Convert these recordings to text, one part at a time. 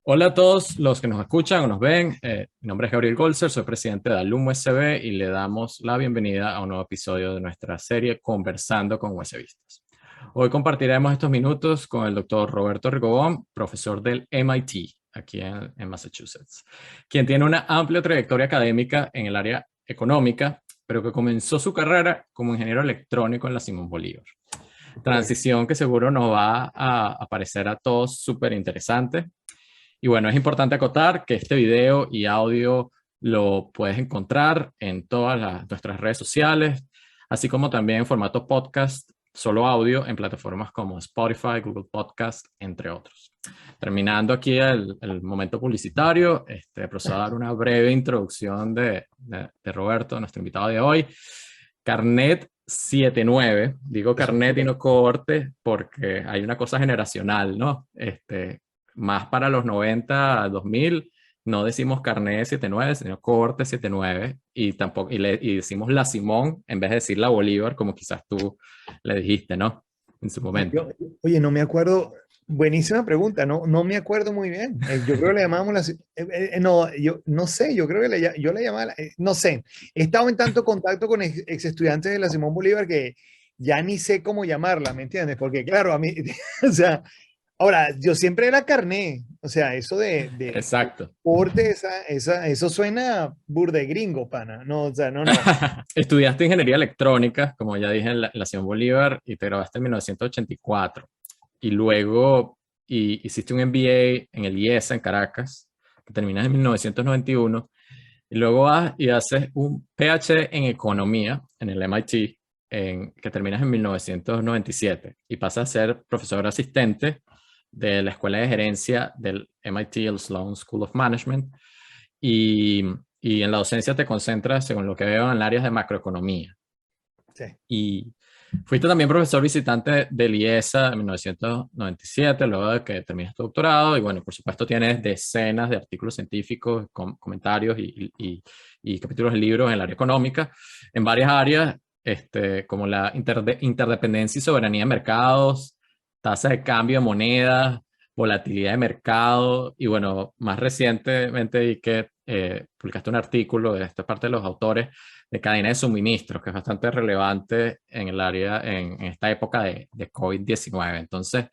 Hola a todos los que nos escuchan o nos ven. Mi nombre es Gabriel Golzer, soy presidente de Alum USB y le damos la bienvenida a un nuevo episodio de nuestra serie Conversando con USBistas. Hoy compartiremos estos minutos con el doctor Roberto Rigobón, profesor del MIT aquí en Massachusetts, quien tiene una amplia trayectoria académica en el área económica, pero que comenzó su carrera como ingeniero electrónico en la Simón Bolívar. Correcto. Transición que seguro nos va a parecer a todos súper interesante. Y bueno, es importante acotar que este video y audio lo puedes encontrar en todas nuestras redes sociales, así como también en formato podcast, solo audio, en plataformas como Spotify, Google Podcast, entre otros. Terminando aquí el momento publicitario, procedo a dar una breve introducción de Roberto, nuestro invitado de hoy. Carnet 79, digo Eso es carnet y no correcto. cohorte porque hay una cosa generacional, ¿no? Más para los 90, 2000, no decimos carnet 79, sino cohorte 79, y tampoco, y decimos la Simón en vez de decir la Bolívar, como quizás tú le dijiste, ¿no? En su momento. Yo- oye, no me acuerdo. Buenísima pregunta, no me acuerdo muy bien. Yo creo que le llamamos no, yo no sé, yo creo que yo le llamaba, no sé. He estado en tanto contacto con ex estudiantes de la Simón Bolívar que ya ni sé cómo llamarla, ¿me entiendes? Porque claro, a mí, o sea, ahora, yo siempre era carné, o sea, eso de Exacto. porte, eso suena burde gringo, pana. No, o sea, no. Estudiaste ingeniería electrónica, como ya dije, en la Simón Bolívar, y te graduaste en 1984. Y luego hiciste un MBA en el IESA, en Caracas, que terminas en 1991. Y luego vas y haces un PhD en economía en el MIT, que terminas en 1997 y pasas a ser profesor asistente de la Escuela de Gerencia del MIT, el Sloan School of Management. Y, y en la docencia te concentras, según lo que veo, en áreas de macroeconomía. Sí. Y fuiste también profesor visitante del IESA en 1997, luego de que terminaste tu doctorado. Y bueno, por supuesto tienes decenas de artículos científicos, comentarios y capítulos de libros en el área económica, en varias áreas, como la interdependencia y soberanía de mercados, tasa de cambio de monedas, volatilidad de mercado. Y bueno, más recientemente vi que publicaste un artículo de esta parte de los autores de cadena de suministros, que es bastante relevante en el área, en esta época de COVID-19. Entonces,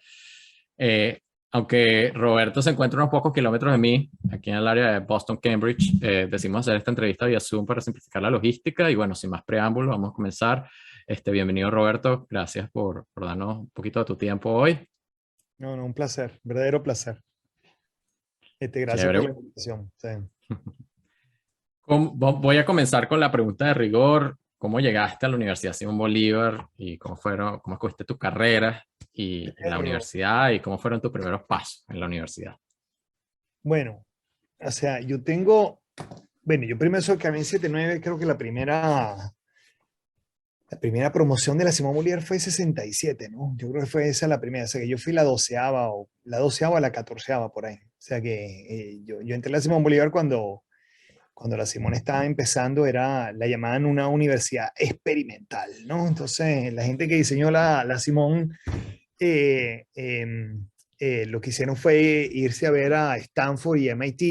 eh, aunque Roberto se encuentra unos pocos kilómetros de mí, aquí en el área de Boston, Cambridge, decidimos hacer esta entrevista vía Zoom para simplificar la logística. Y bueno, sin más preámbulo, vamos a comenzar. Bienvenido, Roberto. Gracias por darnos un poquito de tu tiempo hoy. No, un placer, verdadero placer. Gracias por la Chévere. invitación. Sí. Voy a comenzar con la pregunta de rigor. ¿Cómo llegaste a la Universidad Simón Bolívar y cómo escogiste tu carrera y en la Pero, universidad y cómo fueron tus primeros pasos en la universidad? bueno, o sea, yo primero soy Carmen 79, creo que la primera promoción de la Simón Bolívar fue 67, ¿no? Yo creo que fue esa la primera, o sea, que yo fui la doceava o la catorceava por ahí. O sea que yo entré a la Simón Bolívar cuando la Simón estaba empezando, la llamaban una universidad experimental, ¿no? Entonces, la gente que diseñó la Simón lo que hicieron fue irse a ver a Stanford y MIT,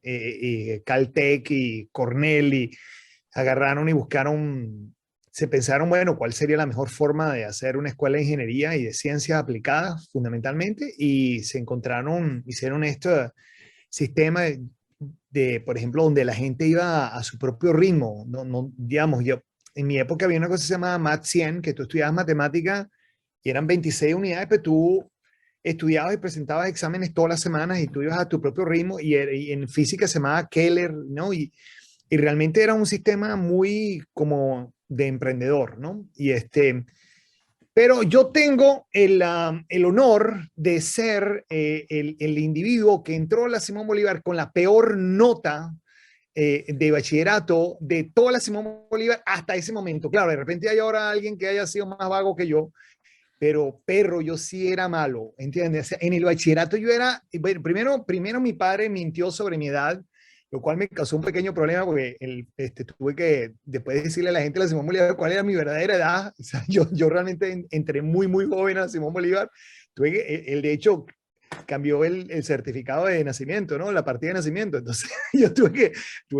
y Caltech y Cornell, y agarraron y se pensaron, bueno, ¿cuál sería la mejor forma de hacer una escuela de ingeniería y de ciencias aplicadas fundamentalmente? Y hicieron este sistema por ejemplo, donde la gente iba a su propio ritmo. No, digamos, en mi época había una cosa que se llamaba Mat 100, que tú estudiabas matemática y eran 26 unidades, pero tú estudiabas y presentabas exámenes todas las semanas y tú ibas a tu propio ritmo y en física se llamaba Keller, ¿no? Y realmente era un sistema muy como de emprendedor, ¿no? Pero yo tengo el honor de ser el individuo que entró a la Simón Bolívar con la peor nota de bachillerato de toda la Simón Bolívar hasta ese momento. Claro, de repente hay ahora alguien que haya sido más vago que yo, pero perro, yo sí era malo, ¿entiendes? O sea, en el bachillerato yo era, bueno, primero mi padre mintió sobre mi edad, lo cual me causó un pequeño problema porque tuve que después decirle a la gente de la Simón Bolívar cuál era mi verdadera edad. O sea, yo realmente entré muy joven a Simón Bolívar. De hecho, cambió el certificado de nacimiento, ¿no? La partida de nacimiento. Entonces yo tuve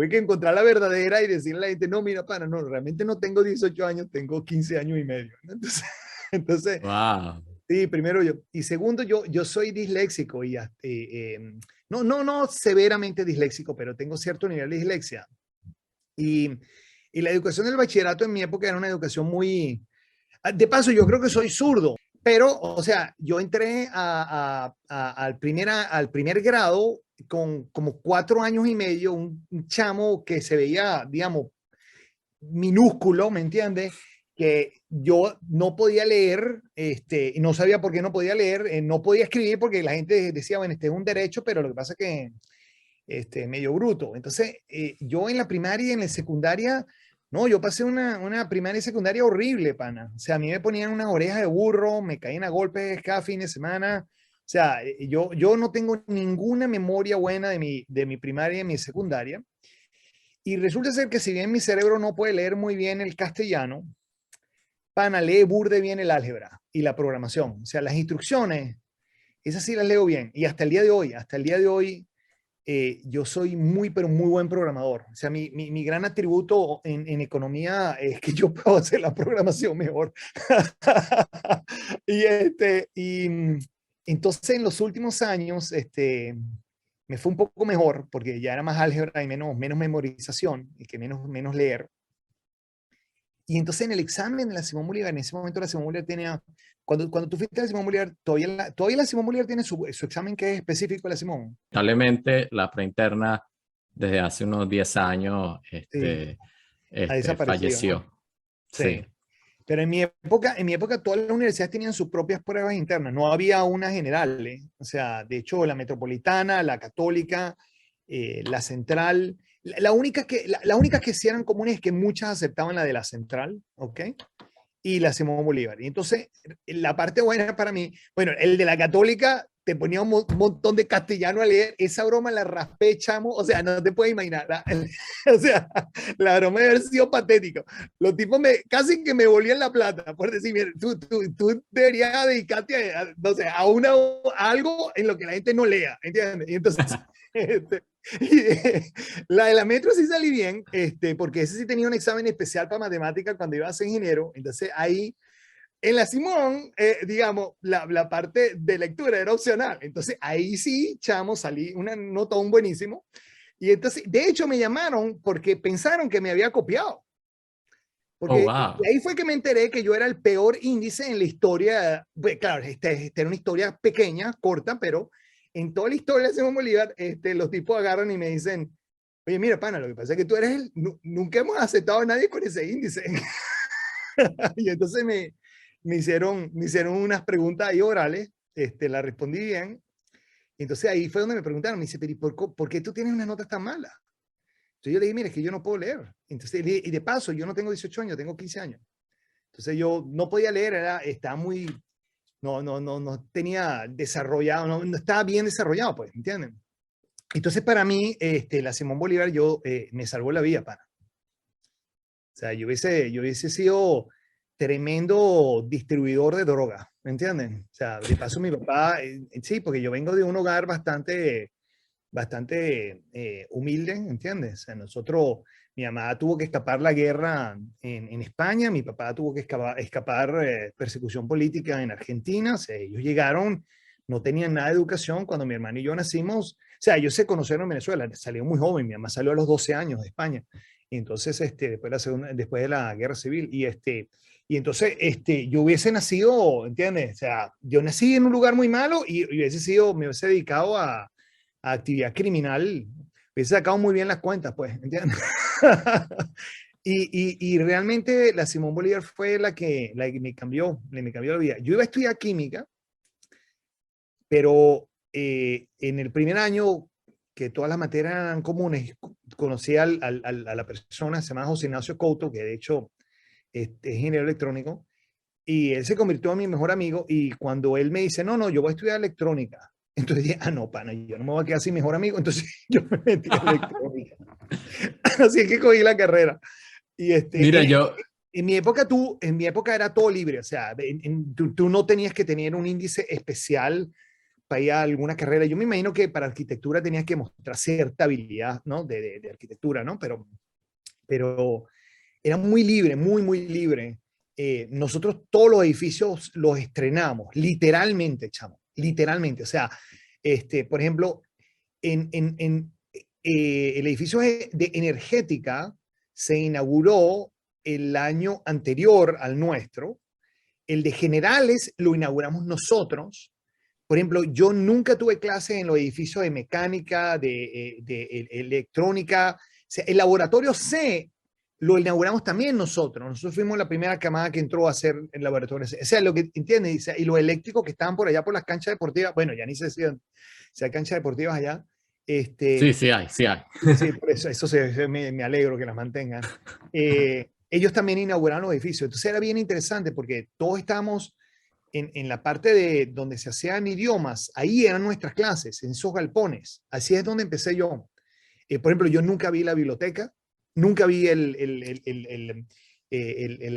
que encontrar la verdadera y decirle a la gente, no, mira, pana, no, realmente no tengo 18 años, tengo 15 años y medio, ¿no? Entonces, Wow. sí, primero yo. Y segundo, yo soy disléxico y no severamente disléxico, pero tengo cierto nivel de dislexia. Y, y la educación del bachillerato en mi época era una educación muy... De paso, yo creo que soy zurdo, pero, o sea, yo entré al primer grado con como 4 años y medio, un chamo que se veía, digamos, minúsculo, ¿me entiendes? Que yo no podía leer, y no sabía por qué no podía leer, no podía escribir porque la gente decía, bueno, este es un derecho, pero lo que pasa es que medio bruto. Entonces, yo en la primaria y en la secundaria, no, yo pasé una primaria y secundaria horrible, pana. O sea, a mí me ponían unas orejas de burro, me caían a golpes cada fin de semana. O sea, yo no tengo ninguna memoria buena de mi primaria y mi secundaria. Y resulta ser que si bien mi cerebro no puede leer muy bien el castellano, pana, lee burde bien el álgebra y la programación. O sea, las instrucciones, esas sí las leo bien. Y hasta el día de hoy, yo soy muy, pero muy buen programador. O sea, mi gran atributo en economía es que yo puedo hacer la programación mejor. y entonces en los últimos años, me fue un poco mejor porque ya era más álgebra y menos memorización y que menos leer. Y entonces en el examen de la Simón Bolívar, en ese momento la Simón Bolívar tenía, cuando tú fuiste a la Simón Bolívar, todavía la Simón Bolívar tiene su examen que es específico de la Simón. Lamentablemente, la preinterna desde hace unos 10 años Sí, ha desaparecido, ¿no? falleció. Sí. Sí. Pero en mi época todas las universidades tenían sus propias pruebas internas, no había una general, ¿eh? O sea, de hecho, la Metropolitana, la Católica, la Central, la única que sí eran comunes es que muchas aceptaban la de la Central, ¿ok? Y la Simón Bolívar. Y entonces, la parte buena para mí, bueno, el de la Católica te ponía un montón de castellano a leer, esa broma la raspé, chamo, o sea, no te puedes imaginar, o sea, la broma debe haber sido patético. Los tipos casi que me volvían la plata, por decir, mira, tú deberías dedicarte no sé, a algo en lo que la gente no lea, ¿entiendes? Y entonces, este, la de la metro sí salí bien, porque ese sí tenía un examen especial para matemática cuando iba a ser ingeniero. Entonces ahí, en la Simón, digamos, la parte de lectura era opcional. Entonces ahí sí, chamo, salí una notón buenísimo. Y entonces, de hecho, me llamaron porque pensaron que me había copiado. Oh, Porque wow. ahí fue que me enteré que yo era el peor índice en la historia. Pues, claro, esta era una historia pequeña, corta, pero en toda la historia de Simón Bolívar, los tipos agarran y me dicen, oye, mira, pana, lo que pasa es que tú eres nunca hemos aceptado a nadie con ese índice. Y entonces me hicieron unas preguntas ahí orales, la respondí bien. Y entonces ahí fue donde me preguntaron, me dice, pero ¿por qué tú tienes unas notas tan malas? Entonces yo le dije, mira, es que yo no puedo leer. Entonces, y de paso, yo no tengo 18 años, tengo 15 años. Entonces yo no podía leer, estaba muy, no tenía desarrollado, no estaba bien desarrollado, pues, ¿entienden? Entonces para mí, la Simón Bolívar, me salvó la vida, pana. O sea, yo hubiese sido tremendo distribuidor de droga, ¿me entienden? O sea, de paso mi papá, sí, porque yo vengo de un hogar bastante humilde, ¿entiendes? O sea, mi mamá tuvo que escapar la guerra en España, mi papá tuvo que escapar persecución política en Argentina, o sea, ellos llegaron, no tenían nada de educación cuando mi hermano y yo nacimos, o sea, ellos se conocieron en Venezuela, salió muy joven, mi mamá salió a los 12 años de España, y entonces, después de la guerra civil, y entonces, yo hubiese nacido, ¿entiendes? O sea, yo nací en un lugar muy malo y me hubiese dedicado a actividad criminal, hubiese sacado muy bien las cuentas, pues, ¿entiendes? y realmente la Simón Bolívar fue la que me cambió la vida. Yo iba a estudiar química, pero en el primer año, que todas las materias eran comunes, conocí a la persona, se llama José Ignacio Couto, que de hecho es ingeniero electrónico, y él se convirtió en mi mejor amigo, y cuando él me dice, no, no, yo voy a estudiar electrónica, entonces dije, no, pana, yo no me voy a quedar sin mejor amigo, entonces yo me metí a electrónica. Así es que cogí la carrera. Y Mira, yo, en mi época era todo libre, o sea, tú no tenías que tener un índice especial para ir a alguna carrera. Yo me imagino que para arquitectura tenías que mostrar cierta habilidad, ¿no? De arquitectura, ¿no? Pero era muy libre, muy, muy libre. Nosotros todos los edificios los estrenamos, literalmente, chamo, literalmente. O sea, por ejemplo, el edificio de energética se inauguró el año anterior al nuestro. El de generales lo inauguramos nosotros. Por ejemplo, yo nunca tuve clases en los edificios de mecánica, de electrónica. O sea, el laboratorio C lo inauguramos también nosotros. Nosotros fuimos la primera camada que entró a hacer el laboratorio C. O sea, lo que entiendes, y los eléctricos que estaban por allá por las canchas deportivas, bueno, ya ni sé si hay canchas deportivas allá. Sí, sí hay, sí hay. Sí, por eso me alegro que las mantengan. Ellos también inauguraron los edificios. Entonces era bien interesante porque todos estábamos en la parte de donde se hacían idiomas. Ahí eran nuestras clases, en esos galpones. Así es donde empecé yo. Por ejemplo, yo nunca vi la biblioteca, nunca vi el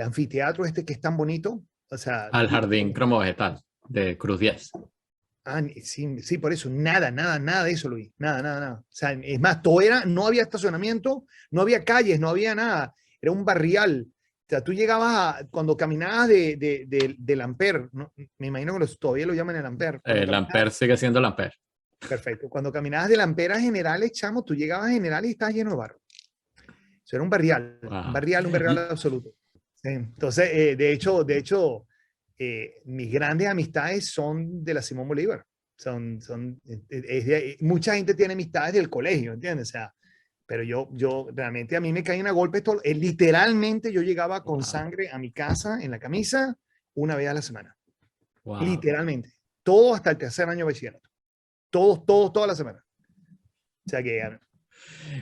anfiteatro este que es tan bonito. O sea, Al jardín cromovegetal de Cruz 10. Sí, sí, por eso, nada de eso lo vi, nada. O sea, es más, no había estacionamiento, no había calles, no había nada, era un barrial. O sea, tú llegabas cuando caminabas del Ampere, ¿no? Me imagino que todavía lo llaman el Ampere. El Ampere sigue siendo el Ampere. Perfecto. Cuando caminabas del Ampere a Generales, chamo, tú llegabas a Generales y estabas lleno de barro. Eso era un barrial, Wow. un barrial absoluto. Sí. Entonces, de hecho, mis grandes amistades son de la Simón Bolívar. Mucha gente tiene amistades del colegio, ¿entiendes? O sea, pero yo realmente a mí me caían a golpes. Literalmente yo llegaba con sangre a mi casa en la camisa una vez a la semana. Wow. Literalmente. Todo hasta el tercer año de bachillerato. Toda la semana. O sea que...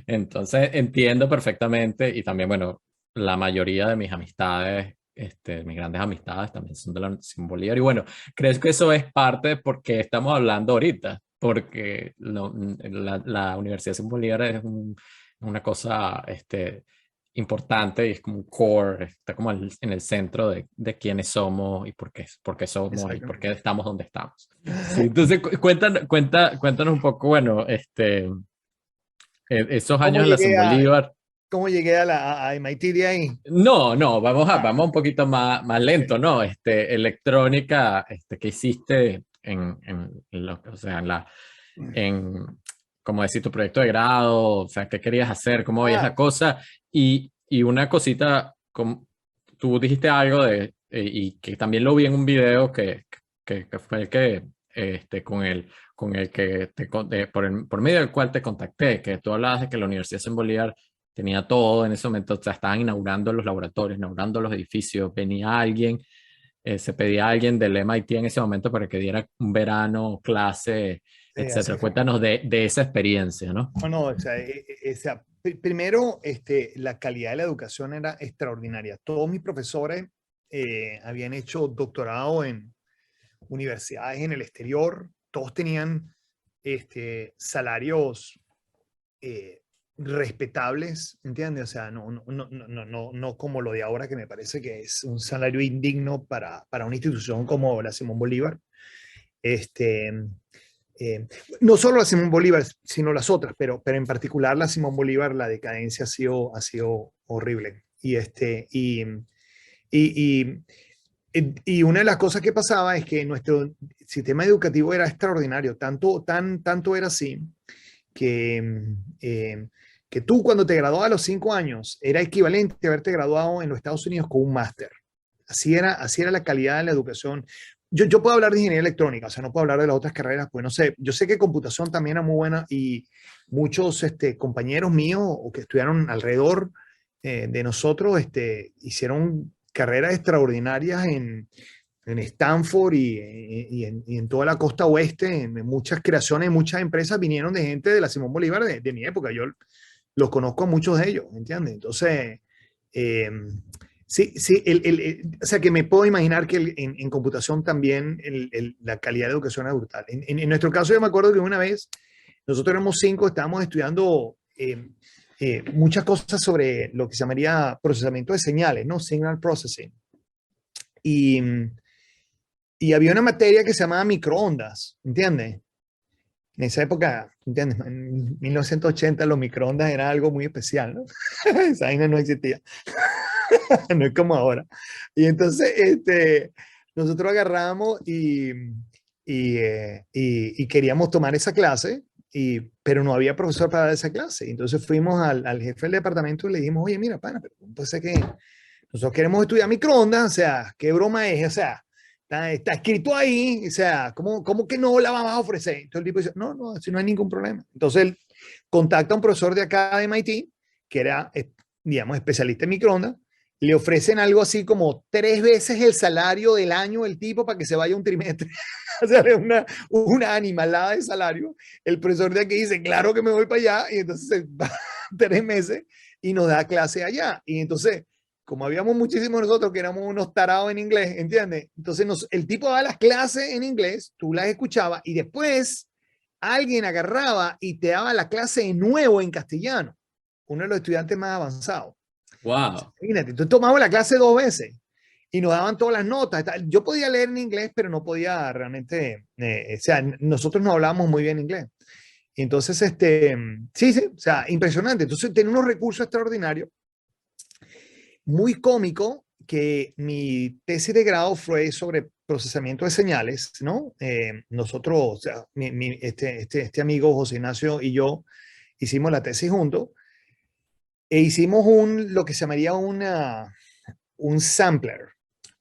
Entonces entiendo perfectamente y también, bueno, la mayoría de mis amistades, mis grandes amistades también son de la Simón Bolívar. Y bueno, creo que eso es parte de por qué estamos hablando ahorita, porque la Universidad Simón Bolívar es una cosa importante y es como un core, está como en el centro de quiénes somos y por qué somos y por qué estamos donde estamos. Sí, entonces cuéntanos un poco, bueno, esos años en la Simón Bolívar. ¿Cómo llegué a MIT de ahí? No, vamos un poquito más lento, ¿no? Electrónica, que hiciste o sea, como decir, tu proyecto de grado, o sea, qué querías hacer, cómo veías la cosa, y una cosita, tú dijiste algo y que también lo vi en un video que fue el que, con el que por medio del cual te contacté, que tú hablabas de que la Universidad Simón Bolívar tenía todo en ese momento, o sea, estaban inaugurando los laboratorios, inaugurando los edificios, venía alguien, se pedía a alguien del MIT en ese momento para que diera un verano, clase, etcétera. Cuéntanos de esa experiencia, ¿no? No, o sea, primero, la calidad de la educación era extraordinaria. Todos mis profesores habían hecho doctorado en universidades en el exterior, todos tenían salarios respetables, ¿entiendes? O sea, no como lo de ahora, que me parece que es un salario indigno para una institución como la Simón Bolívar. No solo la Simón Bolívar, sino las otras, pero en particular la Simón Bolívar, la decadencia ha sido horrible. Y una de las cosas que pasaba es que nuestro sistema educativo era extraordinario, tanto era así que tú cuando te graduabas a los 5 años era equivalente a haberte graduado en los Estados Unidos con un máster. Así era la calidad de la educación. Yo puedo hablar de ingeniería electrónica, o sea, no puedo hablar de las otras carreras, pues no sé, yo sé que computación también era muy buena y muchos compañeros míos o que estudiaron alrededor de nosotros hicieron carreras extraordinarias en Stanford y en toda la costa oeste, en muchas creaciones, muchas empresas vinieron de gente de la Simón Bolívar de mi época. Yo los conozco a muchos de ellos, ¿entiendes? Entonces, sí, o sea que me puedo imaginar que en computación también la calidad de educación es brutal. En nuestro caso, yo me acuerdo que una vez, nosotros éramos 5, estábamos estudiando muchas cosas sobre lo que se llamaría procesamiento de señales, ¿no? Signal processing. Y había una materia que se llamaba microondas, ¿entiendes? En esa época, ¿entiendes? En 1980 los microondas era algo muy especial, ¿no? Esa vaina no existía. No es como ahora. Y entonces, nosotros agarramos y queríamos tomar esa clase, pero no había profesor para dar esa clase. Entonces fuimos al jefe del departamento y le dijimos, oye, mira, pana, pero puede ser que nosotros queremos estudiar microondas, o sea, ¿qué broma es? O sea, está escrito ahí, o sea, ¿cómo que no la vamos a ofrecer? Entonces el tipo dice, no, no, así no hay ningún problema. Entonces él contacta a un profesor de acá de MIT, que era, digamos, especialista en microondas, le ofrecen algo así como 3 veces el salario del año del tipo para que se vaya un trimestre. O sea, una animalada de salario. El profesor de aquí dice, claro que me voy para allá, y entonces se va 3 meses y nos da clase allá. Y entonces, como habíamos muchísimos nosotros que éramos unos tarados en inglés, ¿entiendes? Entonces el tipo daba las clases en inglés, tú las escuchabas y después alguien agarraba y te daba la clase de nuevo en castellano, uno de los estudiantes más avanzados. Wow. Imagínate, entonces tomamos la clase 2 veces y nos daban todas las notas. Yo podía leer en inglés, pero no podía realmente, o sea, nosotros no hablábamos muy bien inglés. Y entonces, sí, sí, o sea, impresionante. Entonces, tiene unos recursos extraordinarios, muy cómico, que mi tesis de grado fue sobre procesamiento de señales, ¿no? Nosotros, o sea, este amigo José Ignacio y yo hicimos la tesis juntos e hicimos lo que se llamaría un sampler.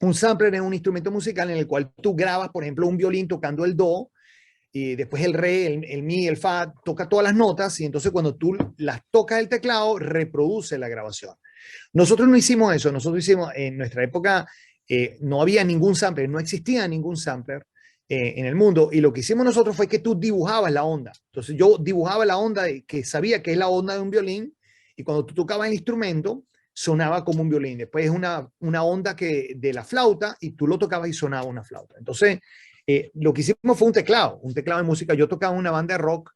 Un sampler es un instrumento musical en el cual tú grabas, por ejemplo, un violín tocando el do, y después el re, el mi, el fa, toca todas las notas, y entonces cuando tú las tocas el teclado, reproduce la grabación. Nosotros no hicimos eso, nosotros hicimos, en nuestra época, no había ningún sampler, no existía ningún sampler en el mundo, y lo que hicimos nosotros fue que tú dibujabas la onda. Entonces yo dibujaba la onda que sabía que es la onda de un violín, y cuando tú tocabas el instrumento, sonaba como un violín. Después es una onda de la flauta, y tú lo tocabas y sonaba una flauta. Entonces, lo que hicimos fue un teclado de música. Yo tocaba en una banda de rock,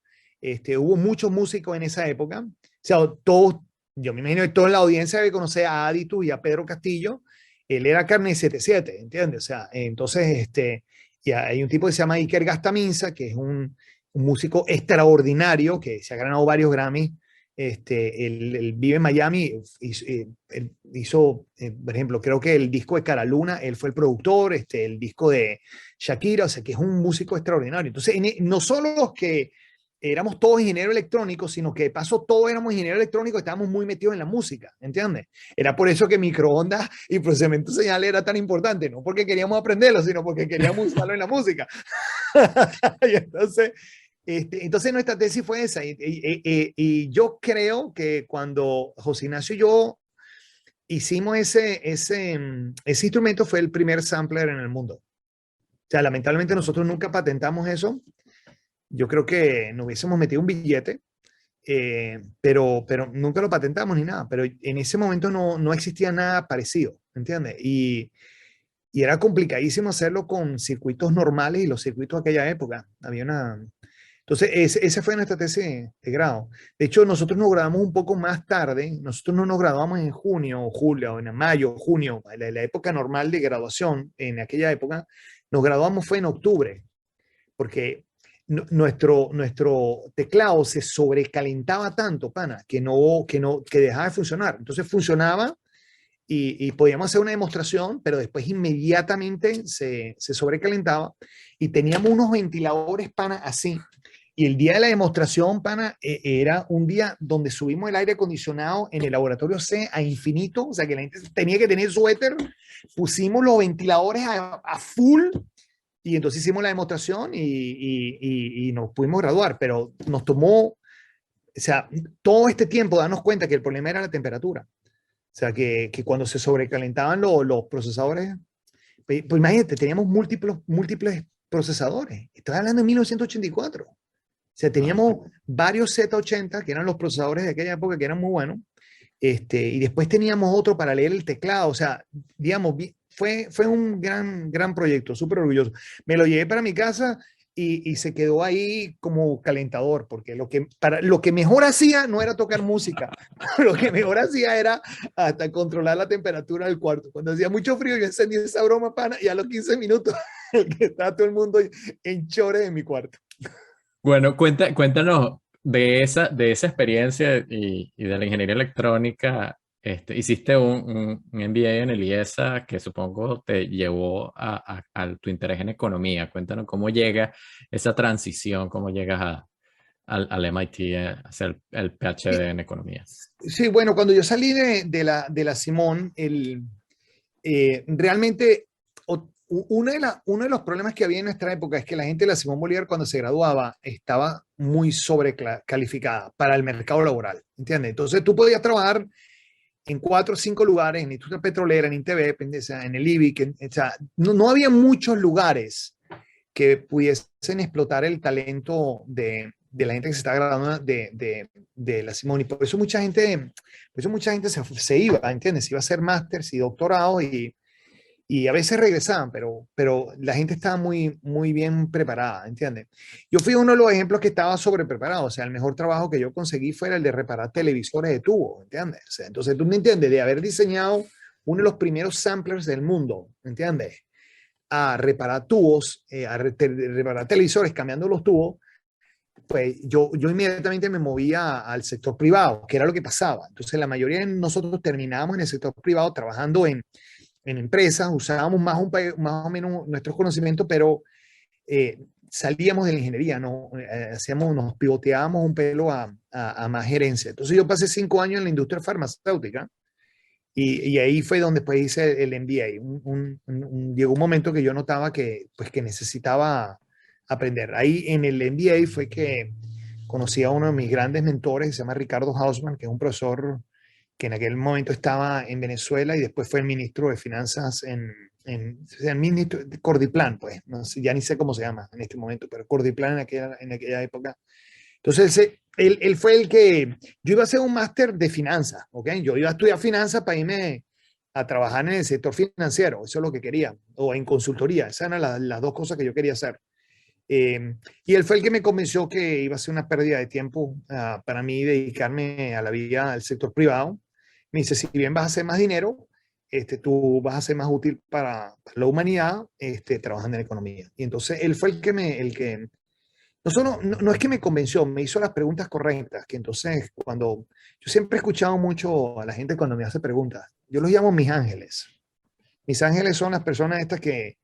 hubo muchos músicos en esa época, o sea, todos, yo me imagino que toda la audiencia que conoce a Aditu y a Pedro Castillo, él era carne de 77, ¿entiendes? O sea, entonces, y hay un tipo que se llama Iker Gastaminza, que es un músico extraordinario, que se ha ganado varios Grammys. Él vive en Miami, él hizo, por ejemplo, creo que el disco de Cara Luna, él fue el productor, el disco de Shakira, o sea, que es un músico extraordinario. Entonces, no solo los que éramos todos ingenieros electrónicos, sino que de paso todos éramos ingenieros electrónicos, estábamos muy metidos en la música, ¿entiendes? Era por eso que microondas y procesamiento de señal era tan importante, no porque queríamos aprenderlo, sino porque queríamos usarlo en la música. Y entonces nuestra tesis fue esa, y yo creo que cuando José Ignacio y yo hicimos ese instrumento, fue el primer sampler en el mundo. O sea, lamentablemente nosotros nunca patentamos eso. Yo creo que nos hubiésemos metido un billete, pero nunca lo patentamos ni nada. Pero en ese momento no existía nada parecido, ¿entiendes? Y era complicadísimo hacerlo con circuitos normales y los circuitos de aquella época. Entonces, esa fue nuestra tesis de grado. De hecho, nosotros nos graduamos un poco más tarde. Nosotros no nos graduamos en junio o julio, en mayo, junio, la época normal de graduación en aquella época. Nos graduamos fue en octubre, porque nuestro teclado se sobrecalentaba tanto, pana, que dejaba de funcionar. Entonces funcionaba y podíamos hacer una demostración, pero después inmediatamente se sobrecalentaba y teníamos unos ventiladores, pana, así. Y el día de la demostración, pana, era un día donde subimos el aire acondicionado en el laboratorio C a infinito, o sea que la gente tenía que tener suéter, pusimos los ventiladores a full, y entonces hicimos la demostración y nos pudimos graduar, pero nos tomó, o sea, todo este tiempo darnos cuenta que el problema era la temperatura. O sea, que cuando se sobrecalentaban los procesadores, pues imagínate, teníamos múltiples procesadores. Estoy hablando de 1984. O sea, teníamos varios Z80, que eran los procesadores de aquella época, que eran muy buenos. Y después teníamos otro para leer el teclado. O sea, digamos, fue un gran proyecto, súper orgulloso. Me lo llevé para mi casa y se quedó ahí como calentador, porque lo que mejor hacía no era tocar música, lo que mejor hacía era hasta controlar la temperatura del cuarto. Cuando hacía mucho frío, yo encendía esa broma, pana, y a los 15 minutos estaba todo el mundo en chores en mi cuarto. Bueno, cuéntanos de esa experiencia y de la ingeniería electrónica. Hiciste un MBA en el IESA que supongo te llevó a tu interés en economía. Cuéntanos cómo llega esa transición, cómo llegas al MIT a hacer el PhD en economía. Sí, bueno, cuando yo salí de la Simón, realmente uno de los problemas que había en nuestra época es que la gente de la Simón Bolívar cuando se graduaba estaba muy sobrecalificada para el mercado laboral, ¿entiendes? Entonces tú podías trabajar en 4 o 5 lugares, en la industria petrolera, en INTV, o sea, en el IBIC, o sea, no había muchos lugares que pudiesen explotar el talento de la gente que se está graduando de la Simón. Y por eso mucha gente se iba, ¿entiendes? Se iba a hacer másters y doctorados y a veces regresaban, pero la gente estaba muy bien preparada, ¿entiendes? Yo fui uno de los ejemplos que estaba sobrepreparado, o sea, el mejor trabajo que yo conseguí fue el de reparar televisores de tubo, ¿entiendes? O sea, entonces tú me entiendes, de haber diseñado uno de los primeros samplers del mundo, ¿entiendes? A reparar tubos, reparar televisores cambiando los tubos, pues yo inmediatamente me movía al sector privado, que era lo que pasaba. Entonces la mayoría de nosotros terminábamos en el sector privado trabajando en empresas, usábamos más o menos nuestros conocimientos, pero salíamos de la ingeniería, ¿no? Nos pivoteábamos un pelo a más gerencia. Entonces yo pasé 5 años en la industria farmacéutica y ahí fue donde después hice el MBA. Llegó un momento que yo notaba pues, que necesitaba aprender. Ahí en el MBA fue que conocí a uno de mis grandes mentores, que se llama Ricardo Hausmann, que es un profesor que en aquel momento estaba en Venezuela y después fue el ministro de Finanzas o sea, el ministro de Cordiplan, pues, no sé, ya ni sé cómo se llama en este momento, pero Cordiplan en aquella época. Entonces, él fue el que, yo iba a hacer un máster de finanzas, ¿ok? Yo iba a estudiar finanzas para irme a trabajar en el sector financiero, eso es lo que quería, o en consultoría, esas eran las dos cosas que yo quería hacer. Y él fue el que me convenció que iba a ser una pérdida de tiempo para mí dedicarme a la vida del sector privado. Me dice, si bien vas a hacer más dinero, tú vas a ser más útil para la humanidad trabajando en economía. Y entonces él fue el que no es que me convenció, me hizo las preguntas correctas, que entonces yo siempre he escuchado mucho a la gente cuando me hace preguntas, yo los llamo mis ángeles. Mis ángeles son las personas estas que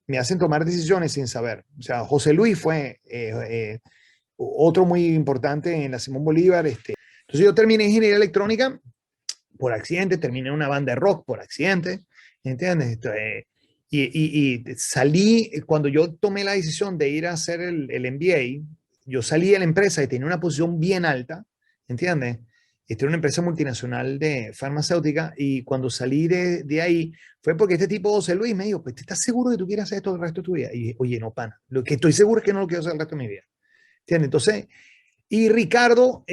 me hacen tomar decisiones sin saber. O sea, José Luis fue otro muy importante en la Simón Bolívar. Entonces yo terminé ingeniería electrónica por accidente, terminé en una banda de rock por accidente, ¿entiendes? Y salí, cuando yo tomé la decisión de ir a hacer el MBA, yo salí de la empresa y tenía una posición bien alta, ¿entiendes? Era una empresa multinacional de farmacéutica y cuando salí de ahí fue porque este tipo, José Luis, me dijo, pues, ¿estás seguro que tú quieres hacer esto el resto de tu vida? Y dije, oye, no, pana, lo que estoy seguro es que no lo quiero hacer el resto de mi vida, ¿entiendes? Entonces, y Ricardo,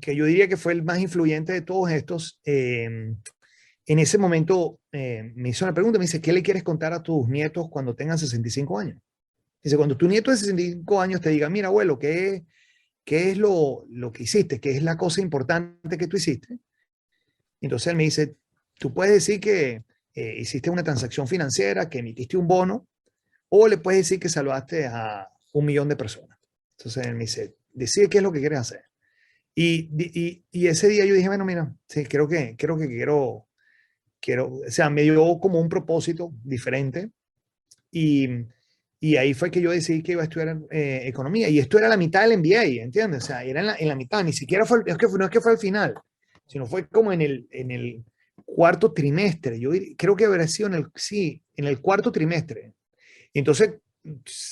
que yo diría que fue el más influyente de todos estos, en ese momento me hizo una pregunta, me dice, ¿qué le quieres contar a tus nietos cuando tengan 65 años? Dice, cuando tu nieto de 65 años te diga, mira, abuelo, ¿qué es lo que hiciste? ¿Qué es la cosa importante que tú hiciste? Entonces él me dice, tú puedes decir que hiciste una transacción financiera, que emitiste un bono, o le puedes decir que salvaste a 1 millón de personas. Entonces él me dice, decide qué es lo que quieres hacer. Y ese día yo dije, bueno, mira, sí, o sea, me dio como un propósito diferente y, y ahí fue que yo decidí que iba a estudiar economía y esto era la mitad del MBA, ¿entiendes? O sea, era en la mitad, ni siquiera fue, no es que fue al final, sino fue como en el cuarto trimestre, creo que habría sido sí, en el cuarto trimestre. Entonces,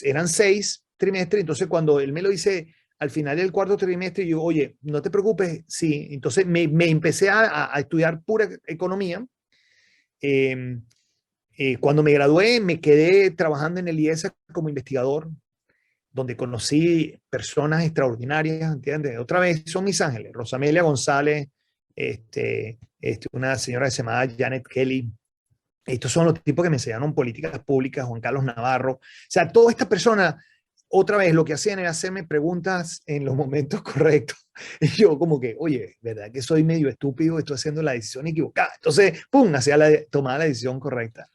eran 6 trimestres, entonces cuando él me lo dice al final del cuarto trimestre, yo, oye, no te preocupes, sí, entonces me empecé a estudiar pura economía. Eh, Cuando me gradué, me quedé trabajando en el IESA como investigador, donde conocí personas extraordinarias, ¿entiendes? Otra vez, son mis ángeles, Rosamelia González, una señora que se llama Janet Kelly. Estos son los tipos que me enseñaron políticas públicas, Juan Carlos Navarro. O sea, todas estas personas, otra vez, lo que hacían era hacerme preguntas en los momentos correctos. Y yo como que, oye, ¿verdad que soy medio estúpido? Estoy haciendo la decisión equivocada. Entonces, pum, tomaba la decisión correcta.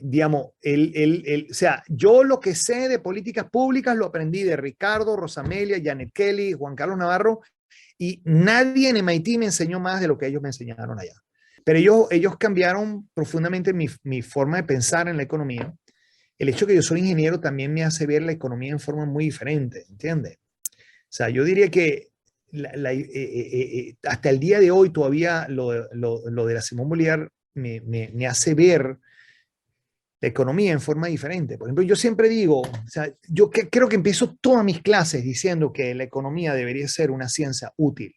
digamos, o sea, yo lo que sé de políticas públicas lo aprendí de Ricardo, Rosamelia, Janet Kelly, Juan Carlos Navarro, y nadie en MIT me enseñó más de lo que ellos me enseñaron allá. Pero ellos cambiaron profundamente mi forma de pensar en la economía. El hecho de que yo soy ingeniero también me hace ver la economía en forma muy diferente, ¿entiendes? O sea, yo diría que hasta el día de hoy todavía lo de la Simón Bolívar me hace ver la economía en forma diferente. Por ejemplo, yo siempre digo, o sea, creo que empiezo todas mis clases diciendo que la economía debería ser una ciencia útil,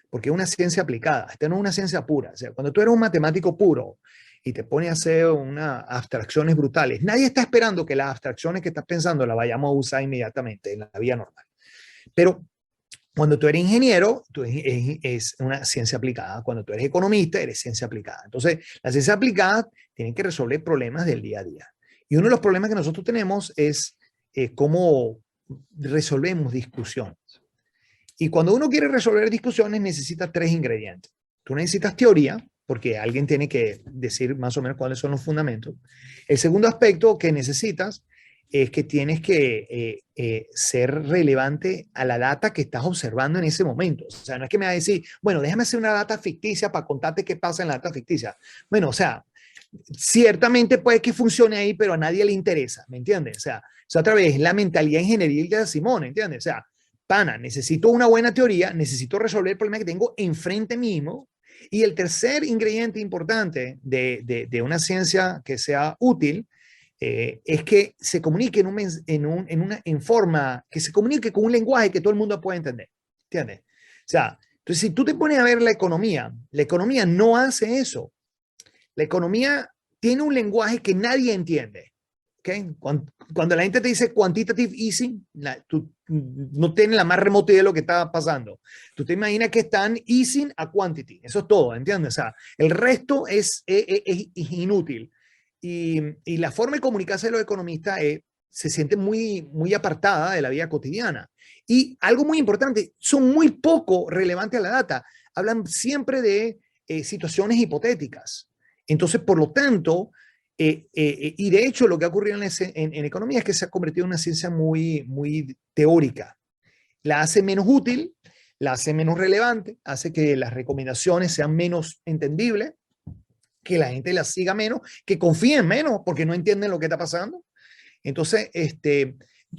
porque es una ciencia aplicada, esta no es una ciencia pura. O sea, cuando tú eres un matemático puro y te pones a hacer unas abstracciones brutales, nadie está esperando que las abstracciones que estás pensando las vayamos a usar inmediatamente en la vida normal. Pero cuando tú eres ingeniero, es una ciencia aplicada. Cuando tú eres economista, eres ciencia aplicada. Entonces, la ciencia aplicada tiene que resolver problemas del día a día. Y uno de los problemas que nosotros tenemos es cómo resolvemos discusiones. Y cuando uno quiere resolver discusiones, necesita tres ingredientes. Tú necesitas teoría, porque alguien tiene que decir más o menos cuáles son los fundamentos. El segundo aspecto que necesitas es que tienes que ser relevante a la data que estás observando en ese momento. O sea, no es que me va a decir, bueno, déjame hacer una data ficticia para contarte qué pasa en la data ficticia. Bueno, o sea, ciertamente puede que funcione ahí, pero a nadie le interesa, ¿me entiendes? O sea, otra vez la mentalidad ingenieril de Simón, ¿entiendes? O sea, pana, necesito una buena teoría, necesito resolver el problema que tengo enfrente mismo. Y el tercer ingrediente importante de una ciencia que sea útil es que se comunique en forma, que se comunique con un lenguaje que todo el mundo pueda entender. ¿Entiendes? O sea, entonces si tú te pones a ver la economía no hace eso. La economía tiene un lenguaje que nadie entiende. ¿Okay? Cuando la gente te dice quantitative easing, tú no tienes la más remota idea de lo que está pasando. Tú te imaginas que están easing a quantity. Eso es todo, ¿entiendes? O sea, el resto es inútil. Y la forma de comunicarse de los economistas se siente muy apartada de la vida cotidiana. Y algo muy importante, son muy poco relevantes a la data. Hablan siempre de situaciones hipotéticas. Entonces, por lo tanto, y de hecho lo que ha ocurrido en economía es que se ha convertido en una ciencia muy teórica. La hace menos útil, la hace menos relevante, hace que las recomendaciones sean menos entendibles, que la gente las siga menos, que confíen menos porque no entienden lo que está pasando. Entonces,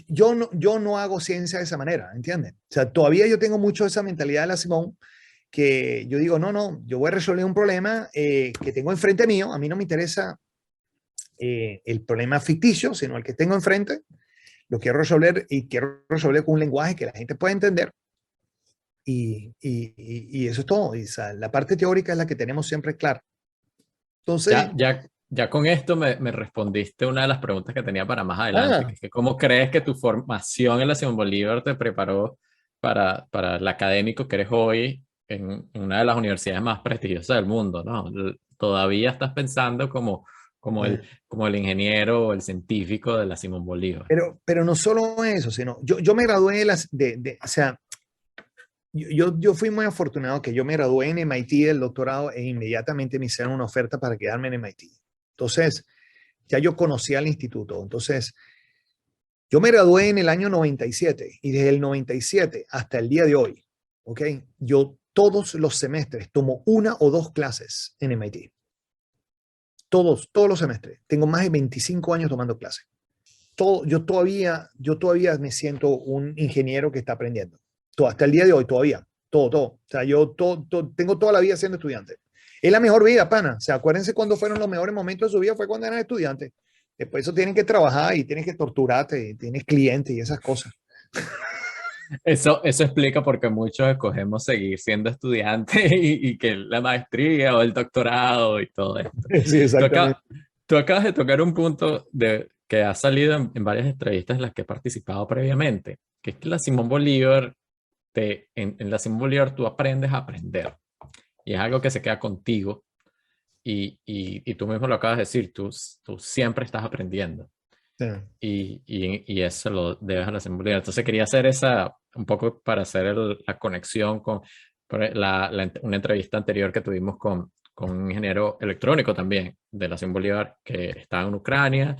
yo no hago ciencia de esa manera, ¿entiendes? O sea, todavía yo tengo mucho esa mentalidad de la Simón, que yo digo, no, yo voy a resolver un problema que tengo enfrente mío, a mí no me interesa el problema ficticio, sino el que tengo enfrente, lo quiero resolver y quiero resolver con un lenguaje que la gente pueda entender. Y eso es todo. Y, o sea, la parte teórica es la que tenemos siempre clara. Entonces, ya con esto me respondiste una de las preguntas que tenía para más adelante, que es que cómo crees que tu formación en la Simón Bolívar te preparó para el académico que eres hoy en una de las universidades más prestigiosas del mundo, ¿no? Todavía estás pensando como el ingeniero o el científico de la Simón Bolívar. pero no solo eso, sino yo me gradué o sea, yo fui muy afortunado que yo me gradué en MIT del doctorado e inmediatamente me hicieron una oferta para quedarme en MIT. Entonces, ya yo conocía al instituto. Entonces, yo me gradué en el año 97 y desde el 97 hasta el día de hoy, ¿ok? Yo todos los semestres tomo una o dos clases en MIT. Todos los semestres. Tengo más de 25 años tomando clases. Yo todavía me siento un ingeniero que está aprendiendo. Hasta el día de hoy, todavía. Todo. O sea, yo tengo toda la vida siendo estudiante. Es la mejor vida, pana. O sea, acuérdense cuando fueron los mejores momentos de su vida, fue cuando eran estudiantes. Después eso tienen que trabajar y tienes que torturarte, y tienes clientes y esas cosas. Eso explica por qué muchos escogemos seguir siendo estudiantes y que la maestría o el doctorado y todo esto. Sí, exactamente. Tú acabas de tocar un punto que ha salido en varias entrevistas en las que he participado previamente, que es que la Simón Bolívar, en la Simón Bolívar tú aprendes a aprender y es algo que se queda contigo y tú mismo lo acabas de decir, tú siempre estás aprendiendo. Sí. Y eso lo debes a la Simón Bolívar. Entonces quería hacer un poco para hacer la conexión con una entrevista anterior que tuvimos con con un ingeniero electrónico también de la Simón Bolívar que está en Ucrania,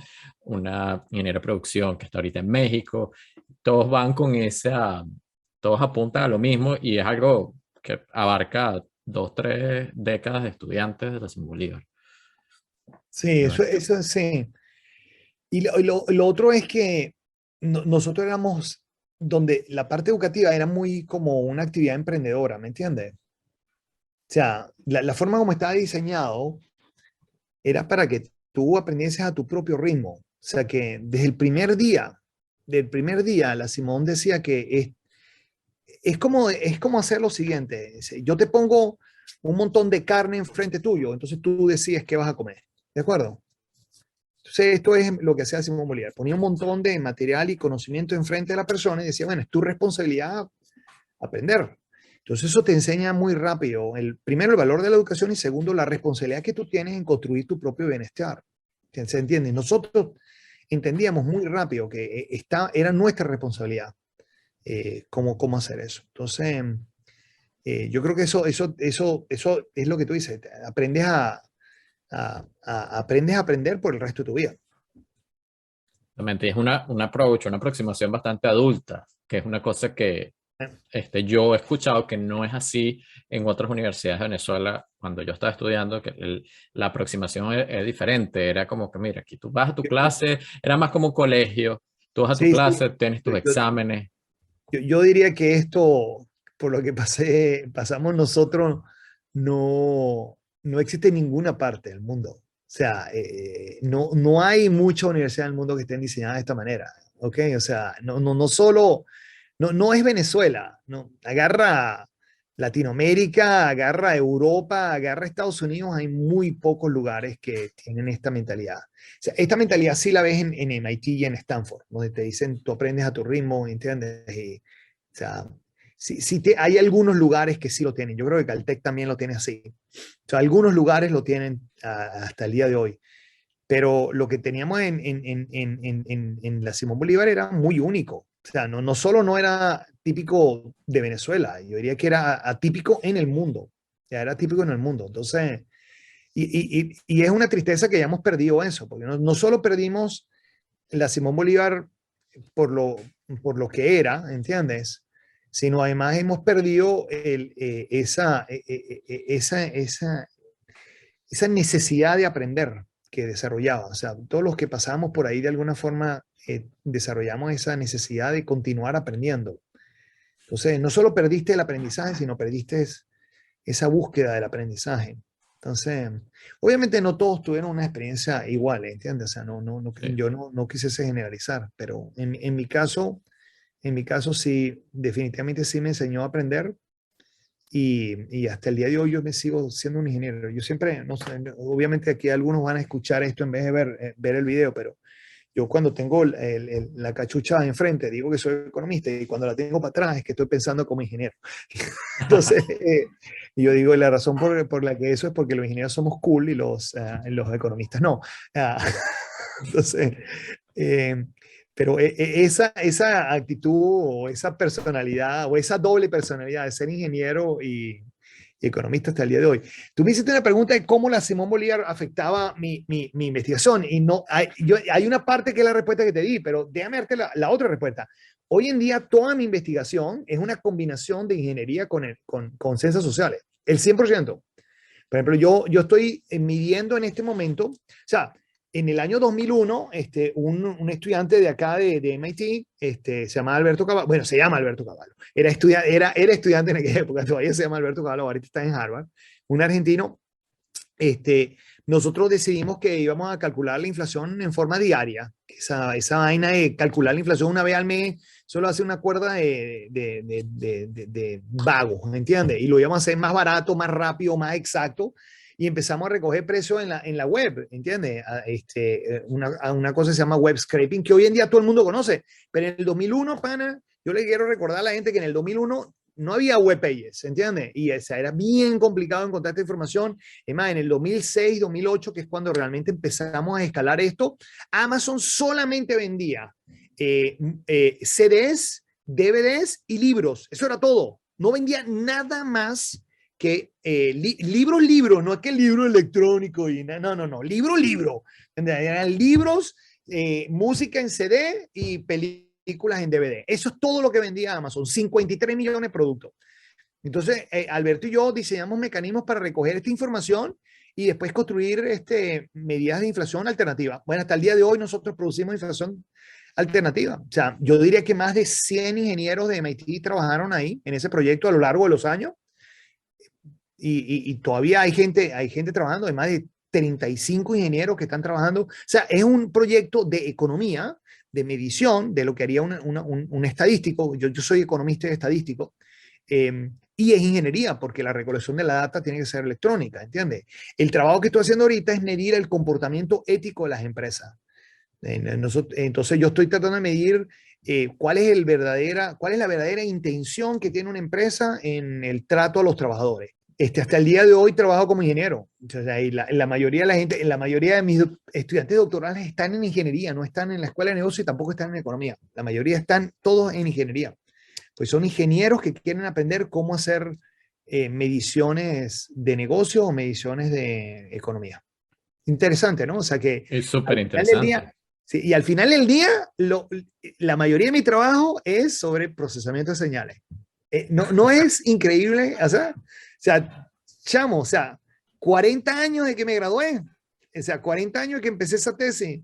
una ingeniera de producción que está ahorita en México. Todos van con esa, todos apuntan a lo mismo y es algo que abarca 2, 3 décadas de estudiantes de la Simón Bolívar. Sí, Y eso, bueno, eso sí. Y lo otro es que nosotros éramos donde la parte educativa era muy como una actividad emprendedora, ¿me entiendes? O sea, la forma como estaba diseñado era para que tú aprendieses a tu propio ritmo. O sea, que desde el primer día, del primer día, la Simón decía que es como hacer lo siguiente. Dice, yo te pongo un montón de carne enfrente tuyo, entonces tú decides qué vas a comer. ¿De acuerdo? Entonces, esto es lo que hacía Simón Bolívar. Ponía un montón de material y conocimiento enfrente de la persona y decía, bueno, es tu responsabilidad aprender. Entonces, eso te enseña muy rápido, primero, el valor de la educación y segundo, la responsabilidad que tú tienes en construir tu propio bienestar. ¿Se entiende? Nosotros entendíamos muy rápido que era nuestra responsabilidad cómo hacer eso. Entonces, yo creo que eso es lo que tú dices. Aprendes a aprender por el resto de tu vida. realmente es un approach, una aproximación bastante adulta, que es una cosa que Eh, yo he escuchado que no es así en otras universidades de Venezuela. Cuando yo estaba estudiando, que la aproximación es diferente. Era como que, mira, aquí tú vas a tu clase, era más como un colegio. Tú vas a tu Sí, sí. clase, tienes tus Yo, exámenes. yo diría que esto, por lo que pasamos nosotros, no existe en ninguna parte del mundo. O sea, no hay mucha universidad en el mundo que estén diseñadas de esta manera. ¿Ok? O sea, no solo, no es Venezuela, no. Agarra Latinoamérica, agarra Europa, agarra Estados Unidos, hay muy pocos lugares que tienen esta mentalidad. O sea, esta mentalidad sí la ves en MIT y en Stanford, donde te dicen, tú aprendes a tu ritmo, ¿entiendes? O sea, sí hay algunos lugares que sí lo tienen. Yo creo que Caltech también lo tiene así. O sea, algunos lugares lo tienen hasta el día de hoy. Pero lo que teníamos en la Simón Bolívar era muy único. O sea, no solo no era típico de Venezuela, yo diría que era atípico en el mundo. Ya era típico en el mundo. Entonces, y es una tristeza que ya hemos perdido eso, porque no solo perdimos la Simón Bolívar por lo que era, ¿entiendes? Sino además hemos perdido esa necesidad de aprender que desarrollaba. O sea, todos los que pasamos por ahí de alguna forma desarrollamos esa necesidad de continuar aprendiendo. Entonces, no solo perdiste el aprendizaje, sino perdiste esa búsqueda del aprendizaje. Entonces, obviamente no todos tuvieron una experiencia igual, ¿entiendes? O sea, Sí. yo no quisiese generalizar, pero en mi caso sí, definitivamente sí me enseñó a aprender y hasta el día de hoy yo me sigo siendo un ingeniero. Yo siempre, no sé, obviamente aquí algunos van a escuchar esto en vez de ver el video, pero yo cuando tengo la cachucha enfrente digo que soy economista y cuando la tengo para atrás es que estoy pensando como ingeniero. Entonces, yo digo, la razón por la que eso es porque los ingenieros somos cool y los economistas no. Ah, entonces, eh, pero esa actitud o esa personalidad o esa doble personalidad de ser ingeniero y economista hasta el día de hoy. Tú me hiciste una pregunta de cómo la Simón Bolívar afectaba mi investigación y no hay una parte que es la respuesta que te di, pero déjame darte la otra respuesta. Hoy en día toda mi investigación es una combinación de ingeniería con ciencias sociales, el 100%. Por ejemplo, yo estoy midiendo en este momento, o sea, en el año 2001, un estudiante de acá de MIT, se llama Alberto Cavallo, bueno, se llama Alberto Cavallo, era estudiante en aquella época, todavía se llama Alberto Cavallo, ahorita está en Harvard, un argentino. Nosotros decidimos que íbamos a calcular la inflación en forma diaria. Esa vaina de calcular la inflación una vez al mes solo hace una cuerda de vagos, ¿me entiendes? Y lo íbamos a hacer más barato, más rápido, más exacto. Y empezamos a recoger precios en la web, ¿entiendes? Una cosa se llama web scraping, que hoy en día todo el mundo conoce. Pero en el 2001, pana, yo le quiero recordar a la gente que en el 2001 no había web pages, ¿entiendes? Y era bien complicado encontrar esta información. Es más, en el 2006, 2008, que es cuando realmente empezamos a escalar esto, Amazon solamente vendía CDs, DVDs y libros. Eso era todo. No vendía nada más que libros, no es que el libro electrónico, y no, libro. Eran libros, música en CD y películas en DVD. Eso es todo lo que vendía Amazon, 53 millones de productos. Entonces, Alberto y yo diseñamos mecanismos para recoger esta información y después construir medidas de inflación alternativa. Bueno, hasta el día de hoy nosotros producimos inflación alternativa. O sea, yo diría que más de 100 ingenieros de MIT trabajaron ahí en ese proyecto a lo largo de los años y todavía hay gente trabajando, hay más de 35 ingenieros que están trabajando. O sea, es un proyecto de economía, de medición, de lo que haría un estadístico. Yo soy economista y estadístico. Y es ingeniería, porque la recolección de la data tiene que ser electrónica, ¿entiendes? El trabajo que estoy haciendo ahorita es medir el comportamiento ético de las empresas. Entonces yo estoy tratando de medir cuál es la verdadera intención que tiene una empresa en el trato a los trabajadores. Hasta el día de hoy trabajo como ingeniero. O sea, y la mayoría de la gente, la mayoría de mis estudiantes doctorales están en ingeniería, no están en la escuela de negocio y tampoco están en economía. La mayoría están todos en ingeniería. Pues son ingenieros que quieren aprender cómo hacer mediciones de negocio o mediciones de economía. Interesante, ¿no? O sea que Es súper al final del interesante. día, sí, y al final del día, la mayoría de mi trabajo es sobre procesamiento de señales. No es increíble, o sea, chamo, o sea, 40 años de que me gradué, o sea, 40 años de que empecé esa tesis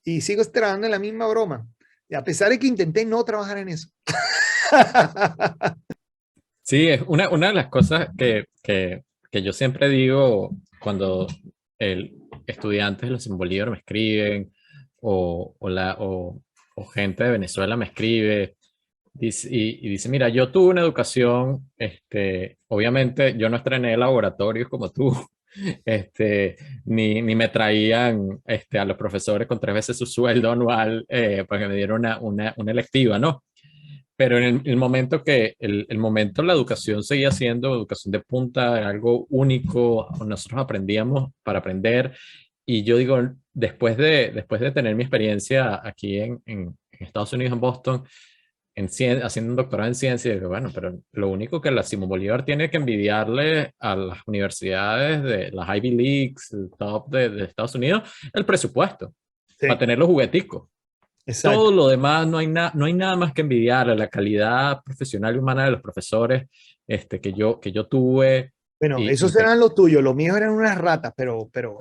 y sigo trabajando en la misma broma, a pesar de que intenté no trabajar en eso. Sí, es una de las cosas que yo siempre digo cuando estudiantes de la Simón Bolívar me escriben o gente de Venezuela me escribe y dice, mira, yo tuve una educación, obviamente yo no estrené laboratorios como tú, ni me traían a los profesores con 3 veces su sueldo anual para que me dieran una electiva, ¿no? Pero en el momento el momento la educación seguía siendo educación de punta, era algo único, nosotros aprendíamos para aprender. Y yo digo, después de tener mi experiencia aquí en Estados Unidos, en Boston, haciendo un doctorado en ciencia, digo, bueno, pero lo único que la Simón Bolívar tiene que envidiarle a las universidades de las Ivy Leagues, el top de Estados Unidos, el presupuesto, para Sí, tener los jugueticos. Todo exacto. lo demás no hay nada más que envidiar a la calidad profesional y humana de los profesores que yo tuve. Bueno, Y, y esos te- eran los tuyos, los míos eran unas ratas, pero, pero,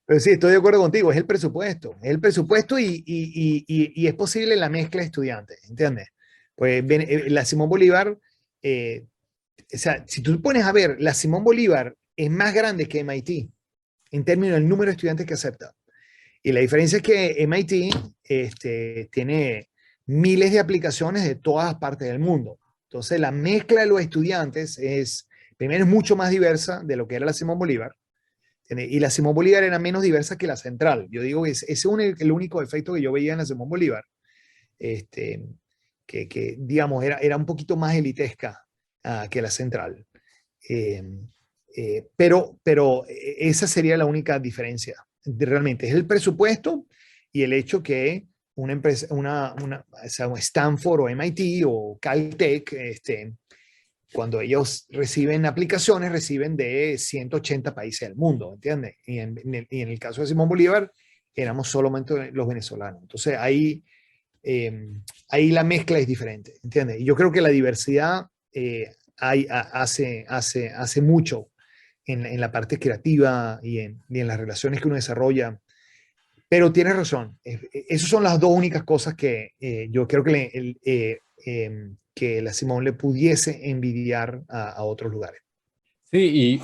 pero sí, estoy de acuerdo contigo, es el presupuesto y es posible la mezcla de estudiantes, ¿entiendes? Pues la Simón Bolívar, eh, o sea, si tú pones a ver, la Simón Bolívar es más grande que MIT en términos del número de estudiantes que acepta. Y la diferencia es que MIT tiene miles de aplicaciones de todas partes del mundo. Entonces, la mezcla de los estudiantes primero, es mucho más diversa de lo que era la Simón Bolívar. Y la Simón Bolívar era menos diversa que la Central. Yo digo que ese es el único efecto que yo veía en la Simón Bolívar. Este, digamos, era un poquito más elitesca que la Central. Eh, pero esa sería la única diferencia. Realmente es el presupuesto y el hecho que una empresa, o sea, Stanford o MIT o Caltech, cuando ellos reciben aplicaciones, reciben de 180 países del mundo, ¿entiendes? Y en el caso de Simón Bolívar, éramos solamente los venezolanos. Entonces ahí la mezcla es diferente, ¿entiendes? Y yo creo que la diversidad hace mucho en la parte creativa y en las relaciones que uno desarrolla. Pero tienes razón, esas son las dos únicas cosas que yo creo que la Simón le pudiese envidiar a otros lugares. sí, y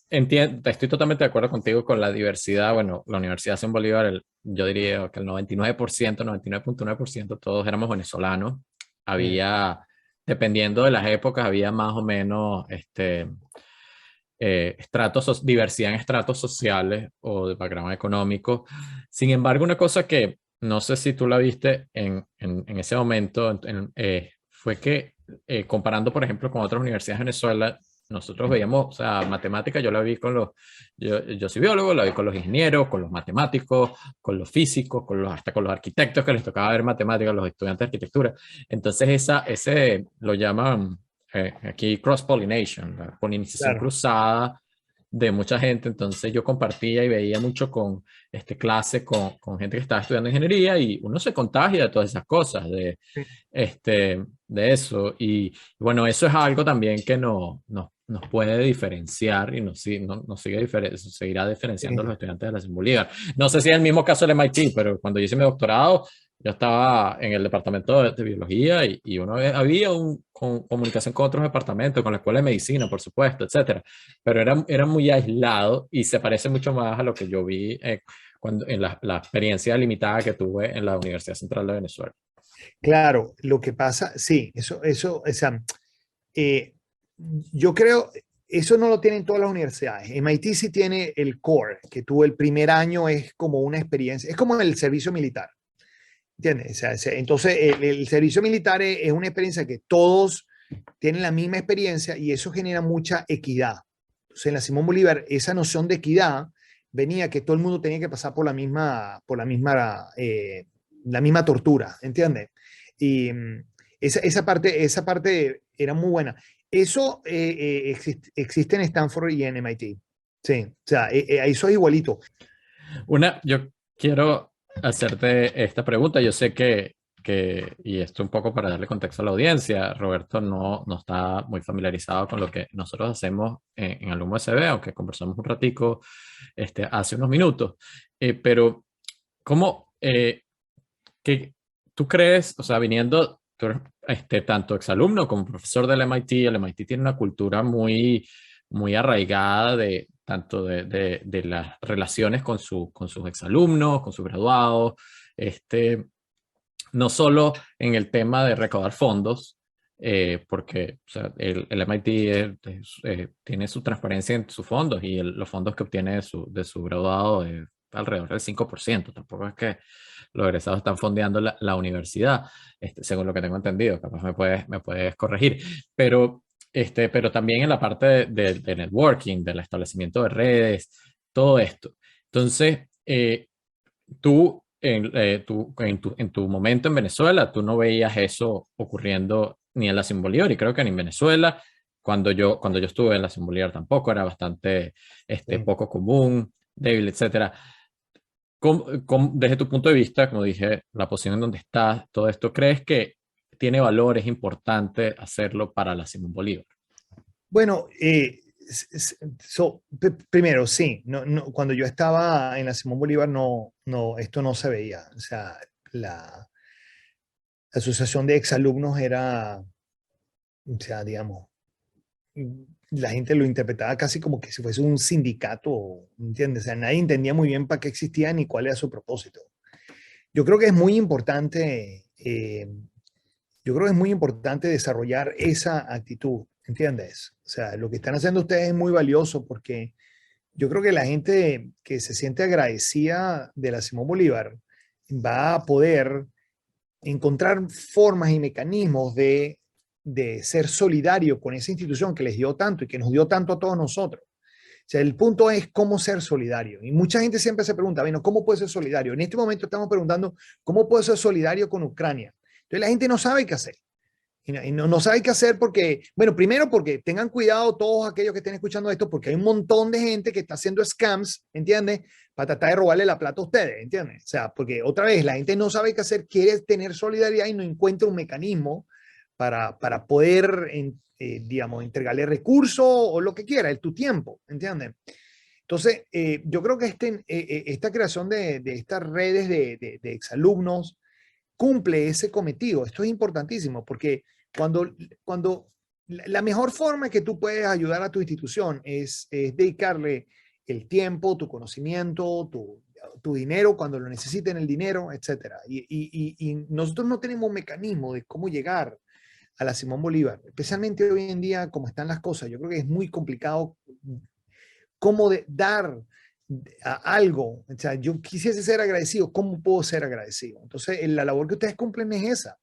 estoy totalmente de acuerdo contigo con la diversidad. Bueno, la Universidad Simón Bolívar, yo diría que el 99%, 99.9%, todos éramos venezolanos. Mm. Había, dependiendo de las épocas, había más o menos diversidad en estratos sociales o de background económico. Sin embargo, una cosa que no sé si tú la viste en ese momento fue que comparando, por ejemplo, con otras universidades de Venezuela, nosotros veíamos, o sea, matemática, yo la vi con los, yo soy biólogo, la vi con los ingenieros, con los matemáticos, con los físicos, hasta con los arquitectos que les tocaba ver matemáticas, los estudiantes de arquitectura. Entonces, ese lo llaman aquí cross-pollination, la polinización Claro. cruzada de mucha gente. Entonces, yo compartía y veía mucho con clases con gente que estaba estudiando ingeniería y uno se contagia de todas esas cosas, de eso. Y bueno, eso es algo también que nos puede diferenciar y nos seguirá diferenciando a los Sí. estudiantes de la Simón Bolívar. No sé si es el mismo caso del MIT, pero cuando yo hice mi doctorado, yo estaba en el departamento de biología y había comunicación con otros departamentos, con la escuela de medicina, por supuesto, etcétera. Pero era muy aislado y se parece mucho más a lo que yo vi en la experiencia limitada que tuve en la Universidad Central de Venezuela. Claro, lo que pasa, sí, o sea, eh, yo creo, eso no lo tienen todas las universidades. MIT sí tiene el core, que tú el primer año es como una experiencia, es como el servicio militar, ¿entiendes? O sea, entonces, el servicio militar es una experiencia que todos tienen la misma experiencia y eso genera mucha equidad. Entonces, en la Simón Bolívar, esa noción de equidad venía que todo el mundo tenía que pasar la misma tortura, ¿entiendes? Y esa parte era muy buena. Eso existe en Stanford y en MIT. Sí, o sea, eso es igualito. Yo quiero hacerte esta pregunta. Yo sé y esto un poco para darle contexto a la audiencia, Roberto no está muy familiarizado con lo que nosotros hacemos en Alumno SB, aunque conversamos un ratico hace unos minutos. Pero, ¿cómo, que tú crees, o sea, tú eres, tanto exalumno como profesor del MIT, el MIT tiene una cultura muy arraigada tanto de las relaciones con sus exalumnos, con sus graduados, no solo en el tema de recaudar fondos, porque o sea, el MIT tiene su transparencia en sus fondos y los fondos que obtiene de su graduado es alrededor del 5%. Tampoco es que los egresados están fondeando la universidad, según lo que tengo entendido. Capaz me puedes corregir. Pero también en la parte de networking, del establecimiento de redes, todo esto. Entonces, tú en tu momento en Venezuela, tú no veías eso ocurriendo ni en la Simón Bolívar y creo que ni en Venezuela. Cuando yo estuve en la Simón Bolívar tampoco, era bastante Sí. poco común, débil, etcétera. Desde tu punto de vista, como dije, la posición en donde estás, todo esto, ¿crees que tiene valor, es importante hacerlo para la Simón Bolívar? Bueno, primero, sí, cuando yo estaba en la Simón Bolívar, esto no se veía. O sea, la asociación de exalumnos era, o sea, digamos, la gente lo interpretaba casi como que si fuese un sindicato, ¿entiendes? O sea, nadie entendía muy bien para qué existía ni cuál era su propósito. Yo creo que es muy importante, yo creo que es muy importante desarrollar esa actitud, ¿entiendes? O sea, lo que están haciendo ustedes es muy valioso porque yo creo que la gente que se siente agradecida de la Simón Bolívar va a poder encontrar formas y mecanismos de ser solidario con esa institución que les dio tanto y que nos dio tanto a todos nosotros. O sea, el punto es cómo ser solidario. Y mucha gente siempre se pregunta, bueno, ¿cómo puedo ser solidario? En este momento estamos preguntando, ¿cómo puedo ser solidario con Ucrania? Entonces la gente no sabe qué hacer. Y no sabe qué hacer porque, bueno, primero porque tengan cuidado todos aquellos que estén escuchando esto, porque hay un montón de gente que está haciendo scams, ¿entiendes? Para tratar de robarle la plata a ustedes, ¿entiendes? O sea, porque otra vez la gente no sabe qué hacer, quiere tener solidaridad y no encuentra un mecanismo para poder, digamos, entregarle recursos o lo que quiera, es tu tiempo, ¿entiendes? Entonces, yo creo que esta creación de estas redes de exalumnos cumple ese cometido. Esto es importantísimo porque cuando la mejor forma que tú puedes ayudar a tu institución es dedicarle el tiempo, tu conocimiento, tu dinero cuando lo necesiten el dinero, etcétera. Y nosotros no tenemos un mecanismo de cómo llegar a la Simón Bolívar, especialmente hoy en día como están las cosas. Yo creo que es muy complicado cómo dar a algo. O sea, yo quisiese ser agradecido, ¿cómo puedo ser agradecido? Entonces, la labor que ustedes cumplen es esa.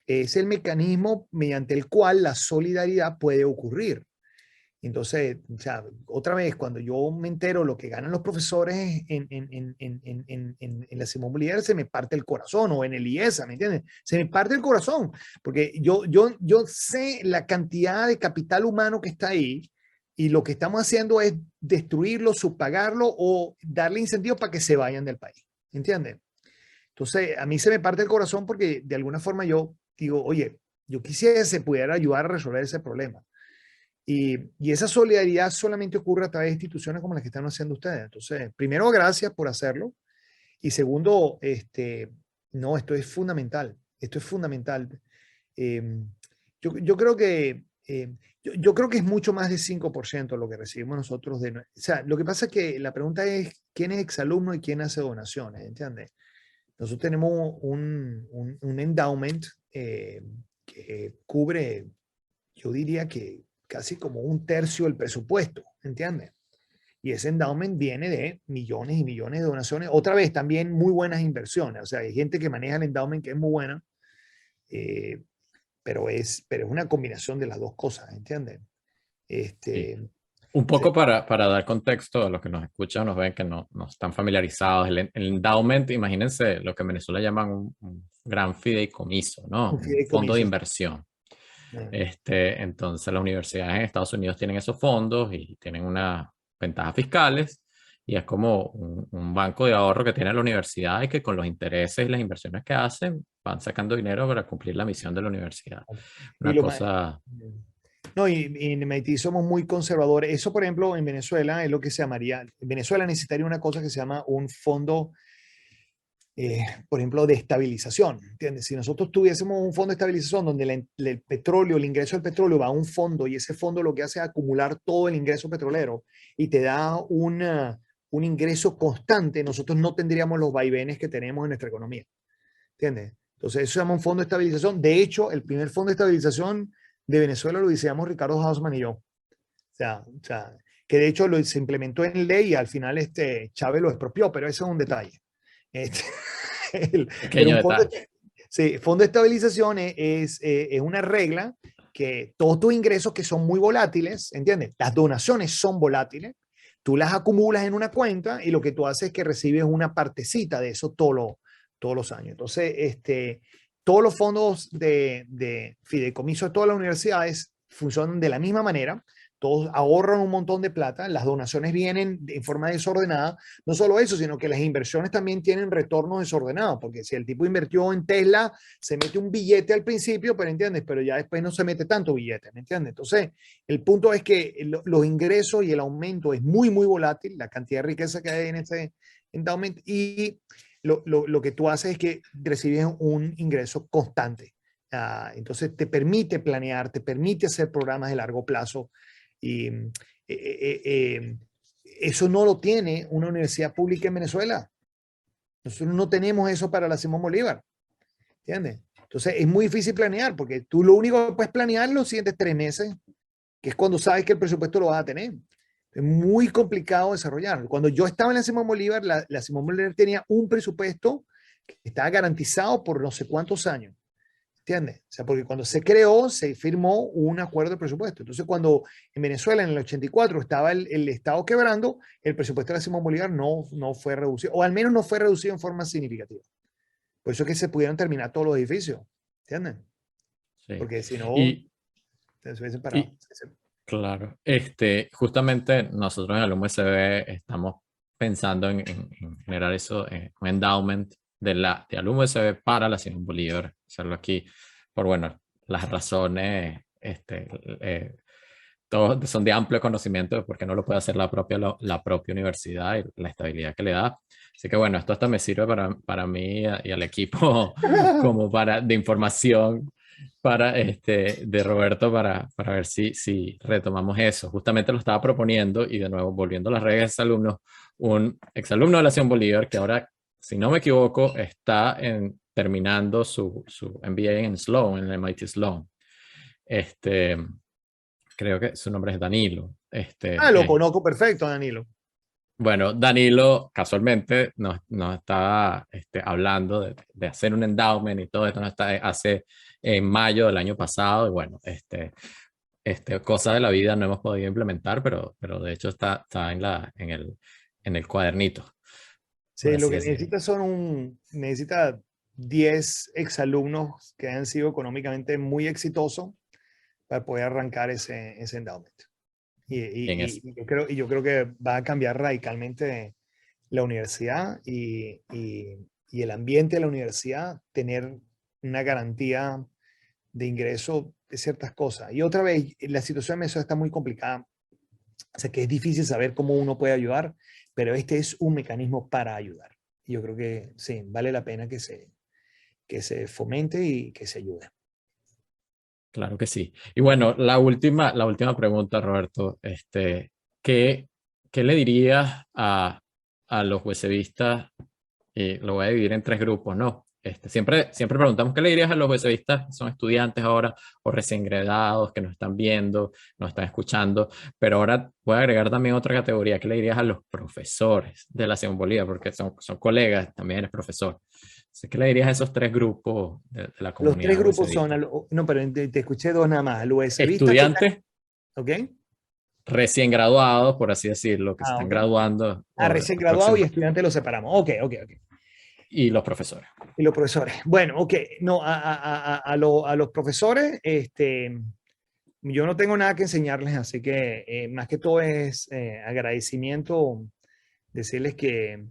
Es el mecanismo mediante el cual la solidaridad puede ocurrir. Entonces, o sea, otra vez, cuando yo me entero lo que ganan los profesores en la Simón Bolívar, se me parte el corazón, o en el IESA, ¿me entiendes? Se me parte el corazón, porque yo sé la cantidad de capital humano que está ahí, y lo que estamos haciendo es destruirlo, subpagarlo o darle incentivos para que se vayan del país, ¿entiendes? Entonces, a mí se me parte el corazón porque de alguna forma yo digo, oye, yo quisiera que se pudiera ayudar a resolver ese problema. Y esa solidaridad solamente ocurre a través de instituciones como las que están haciendo ustedes. Entonces, primero, gracias por hacerlo. Y segundo, no, esto es fundamental. Esto es fundamental. Eh, yo creo que yo creo que es mucho más de 5% lo que recibimos nosotros. O sea, lo que pasa es que la pregunta es quién es exalumno y quién hace donaciones, ¿entiendes? Nosotros tenemos un endowment que cubre, yo diría que casi como un tercio del presupuesto, ¿entiendes? Y ese endowment viene de millones y millones de donaciones. Otra vez, también muy buenas inversiones. O sea, hay gente que maneja el endowment que es muy buena, eh, pero es una combinación de las dos cosas, ¿entiendes? Sí. Este, Un sí, poco para dar contexto a los que nos escuchan, nos ven que no están familiarizados. El endowment, imagínense lo que en Venezuela llaman un gran fideicomiso, ¿no? un Un fondo de fideicomiso. inversión. Ah, Entonces, las universidades en Estados Unidos tienen esos fondos y tienen unas ventajas fiscales, y es como un banco de ahorro que tiene la universidad, y que con los intereses y las inversiones que hacen van sacando dinero para cumplir la misión de la universidad. Y Una cosa, no, y en MIT somos muy conservadores. Eso, por ejemplo, en Venezuela es lo que se llamaría, en Venezuela necesitaría una cosa que se llama un fondo, por ejemplo, de estabilización, ¿entiendes? Si nosotros tuviésemos un fondo de estabilización donde el petróleo, el ingreso del petróleo va a un fondo, y ese fondo lo que hace es acumular todo el ingreso petrolero y te da un ingreso constante, nosotros no tendríamos los vaivenes que tenemos en nuestra economía, ¿entiendes? Entonces, eso se llama un fondo de estabilización. De hecho, el primer fondo de estabilización de Venezuela lo diseñamos Ricardo Hausmann y yo. O sea, que de hecho se implementó en ley y al final Chávez lo expropió, pero ese es un detalle. Este, pero pequeño un fondo, detalle. sí, fondo de estabilización es una regla que todos tus ingresos que son muy volátiles, ¿entiendes? Las donaciones son volátiles, tú las acumulas en una cuenta y lo que tú haces es que recibes una partecita de eso todos los años. Entonces, todos los fondos de fideicomiso de todas las universidades funcionan de la misma manera. Todos ahorran un montón de plata, las donaciones vienen en forma desordenada. No solo eso, sino que las inversiones también tienen retornos desordenados, porque si el tipo invirtió en Tesla, se mete un billete al principio, pero entiendes, pero ya después no se mete tanto billete, ¿me entiendes? Entonces, el punto es que los ingresos y el aumento es muy, muy volátil, la cantidad de riqueza que hay en ese endowment, y lo que tú haces es que recibes un ingreso constante. Entonces, te permite planear, te permite hacer programas de largo plazo. Y eso no lo tiene una universidad pública en Venezuela. Nosotros no tenemos eso para la Simón Bolívar, ¿entiendes? Entonces es muy difícil planear, porque tú lo único que puedes planear los siguientes 3 meses, que es cuando sabes que el presupuesto lo vas a tener. Es muy complicado desarrollar. Cuando yo estaba en la Simón Bolívar, la Simón Bolívar tenía un presupuesto que estaba garantizado por no sé cuántos años. ¿Entiendes? O sea, porque cuando se creó, se firmó un acuerdo de presupuesto. Entonces, cuando en Venezuela en el 84 estaba el Estado quebrando, el presupuesto de la Simón Bolívar no fue reducido, o al menos no fue reducido en forma significativa. Por eso es que se pudieron terminar todos los edificios. ¿Entiendes? Sí. Porque si no, Y, se hubiesen parado. y claro, justamente nosotros en el UMSB estamos pensando en generar eso, un endowment de al UMSB para la Simón Bolívar, hacerlo aquí por, bueno, las razones, todos son de amplio conocimiento de por qué no lo puede hacer la propia universidad, y la estabilidad que le da. Así que bueno, esto hasta me sirve para mí y al equipo como de información de Roberto, para ver si retomamos eso. Justamente lo estaba proponiendo, y de nuevo, volviendo a las redes de exalumnos, un exalumno de la Simón Bolívar que ahora, si no me equivoco, está terminando su MBA en Sloan, en el MIT Sloan. Este, Creo que su nombre es Danilo. Lo conozco perfecto, Danilo. Bueno, Danilo casualmente nos estaba hablando de hacer un endowment y todo esto, hace en mayo del año pasado. Y bueno, cosas de la vida no hemos podido implementar, pero de hecho está en el cuadernito, por Sí, lo así que decirlo. necesita necesita 10 exalumnos que han sido económicamente muy exitosos para poder arrancar ese endowment. En eso. Y yo creo que va a cambiar radicalmente la universidad y el ambiente de la universidad, tener una garantía de ingreso de ciertas cosas. Y otra vez, la situación en Venezuela está muy complicada. O sea que es difícil saber cómo uno puede ayudar, pero este es un mecanismo para ayudar. Y yo creo que sí, vale la pena que se fomente y que se ayude. Claro que sí. Y bueno, la última pregunta, Roberto, ¿qué, qué le dirías a los USBistas? Y lo voy a dividir en tres grupos, ¿no? Siempre preguntamos qué le dirías a los USBistas que son estudiantes ahora o recién graduados que nos están viendo, nos están escuchando, pero ahora voy a agregar también otra categoría, ¿qué le dirías a los profesores de la Simón Bolívar? Porque son colegas, también eres profesor. Así, ¿qué le dirías a esos tres grupos de la Los tres comunidad grupos son, USBista? no, pero te escuché dos nada más, al USBista que están, Estudiantes ¿ok? recién graduados, por así decirlo, que se Ah, están ok. graduando A o recién graduado y próximos, estudiante los separamos. Ok, ok, ok. y los profesores. Y los profesores. Bueno, ok. No, a los profesores, yo no tengo nada que enseñarles, así que más que todo es agradecimiento, decirles que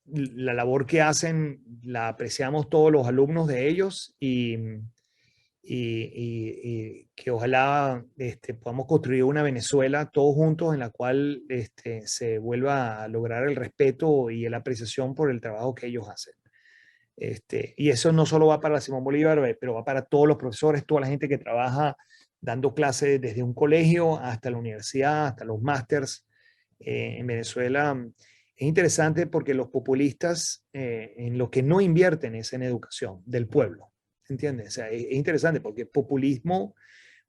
la labor que hacen la apreciamos todos los alumnos de ellos y que ojalá podamos construir una Venezuela todos juntos en la cual se vuelva a lograr el respeto y la apreciación por el trabajo que ellos hacen. Y eso no solo va para Simón Bolívar, pero va para todos los profesores, toda la gente que trabaja dando clases desde un colegio hasta la universidad, hasta los másters en Venezuela. Es interesante porque los populistas en lo que no invierten es en educación del pueblo. ¿Entiendes? O sea, es interesante porque populismo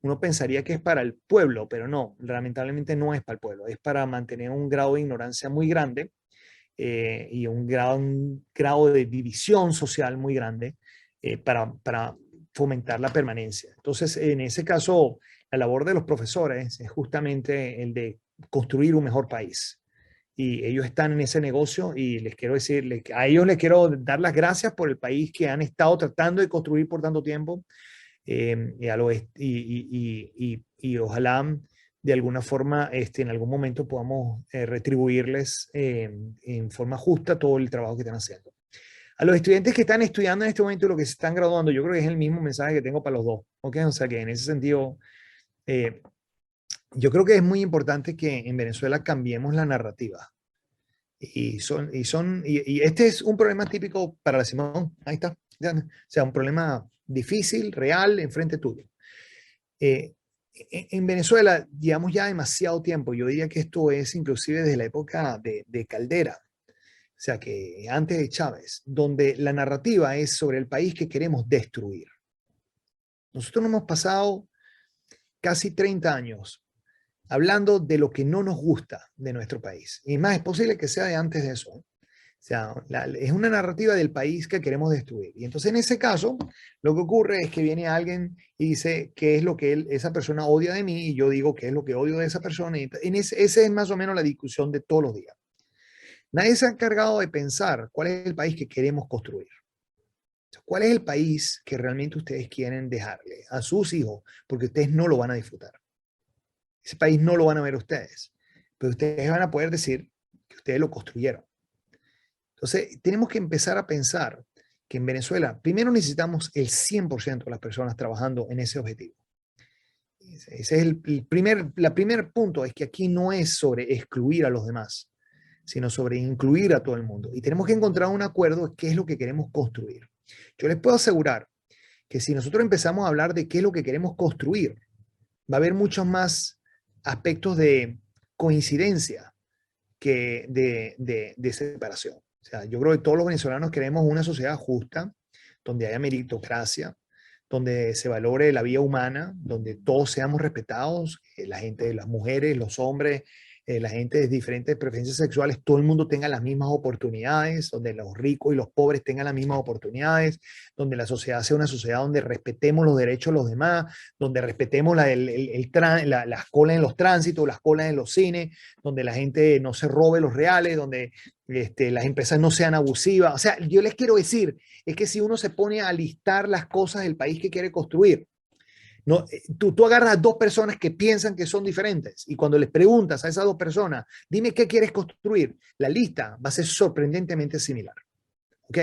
uno pensaría que es para el pueblo, pero no, lamentablemente no es para el pueblo, es para mantener un grado de ignorancia muy grande y un grado de división social muy grande para fomentar la permanencia. Entonces, en ese caso, la labor de los profesores es justamente el de construir un mejor país. Y ellos están en ese negocio y les quiero decir, a ellos les quiero dar las gracias por el país que han estado tratando de construir por tanto tiempo y ojalá de alguna forma en algún momento podamos retribuirles en forma justa todo el trabajo que están haciendo. A los estudiantes que están estudiando en este momento y los que se están graduando, yo creo que es el mismo mensaje que tengo para los dos. ¿Okay? O sea que en ese sentido, eh, yo creo que es muy importante que en Venezuela cambiemos la narrativa. Y este es un problema típico para la Simón. Ahí está. O sea, un problema difícil, real, enfrente tuyo. Eh, en Venezuela llevamos ya demasiado tiempo. Yo diría que esto es inclusive desde la época de Caldera, o sea, que antes de Chávez, donde la narrativa es sobre el país que queremos destruir. Nosotros nos hemos pasado casi 30 años hablando de lo que no nos gusta de nuestro país. Y más, es posible que sea de antes de eso. O sea, es una narrativa del país que queremos destruir. Y entonces en ese caso, lo que ocurre es que viene alguien y dice qué es lo que esa persona odia de mí y yo digo qué es lo que odio de esa persona. Y esa es más o menos la discusión de todos los días. Nadie se ha encargado de pensar cuál es el país que queremos construir. ¿Cuál es el país que realmente ustedes quieren dejarle a sus hijos? Porque ustedes no lo van a disfrutar. Ese país no lo van a ver ustedes. Pero ustedes van a poder decir que ustedes lo construyeron. Entonces, tenemos que empezar a pensar que en Venezuela, primero necesitamos el 100% de las personas trabajando en ese objetivo. Ese es la primer punto, es que aquí no es sobre excluir a los demás, sino sobre incluir a todo el mundo. Y tenemos que encontrar un acuerdo de qué es lo que queremos construir. Yo les puedo asegurar que si nosotros empezamos a hablar de qué es lo que queremos construir, va a haber muchos más aspectos de coincidencia que de separación. O sea, yo creo que todos los venezolanos queremos una sociedad justa, donde haya meritocracia, donde se valore la vida humana, donde todos seamos respetados, la gente, las mujeres, los hombres, la gente de diferentes preferencias sexuales, todo el mundo tenga las mismas oportunidades, donde los ricos y los pobres tengan las mismas oportunidades, donde la sociedad sea una sociedad donde respetemos los derechos de los demás, donde respetemos las colas en los tránsitos, las colas en los cines, donde la gente no se robe los reales, donde las empresas no sean abusivas. O sea, yo les quiero decir, es que si uno se pone a listar las cosas del país que quiere construir, no, tú agarras a dos personas que piensan que son diferentes y cuando les preguntas a esas dos personas, dime qué quieres construir, la lista va a ser sorprendentemente similar. ¿Ok?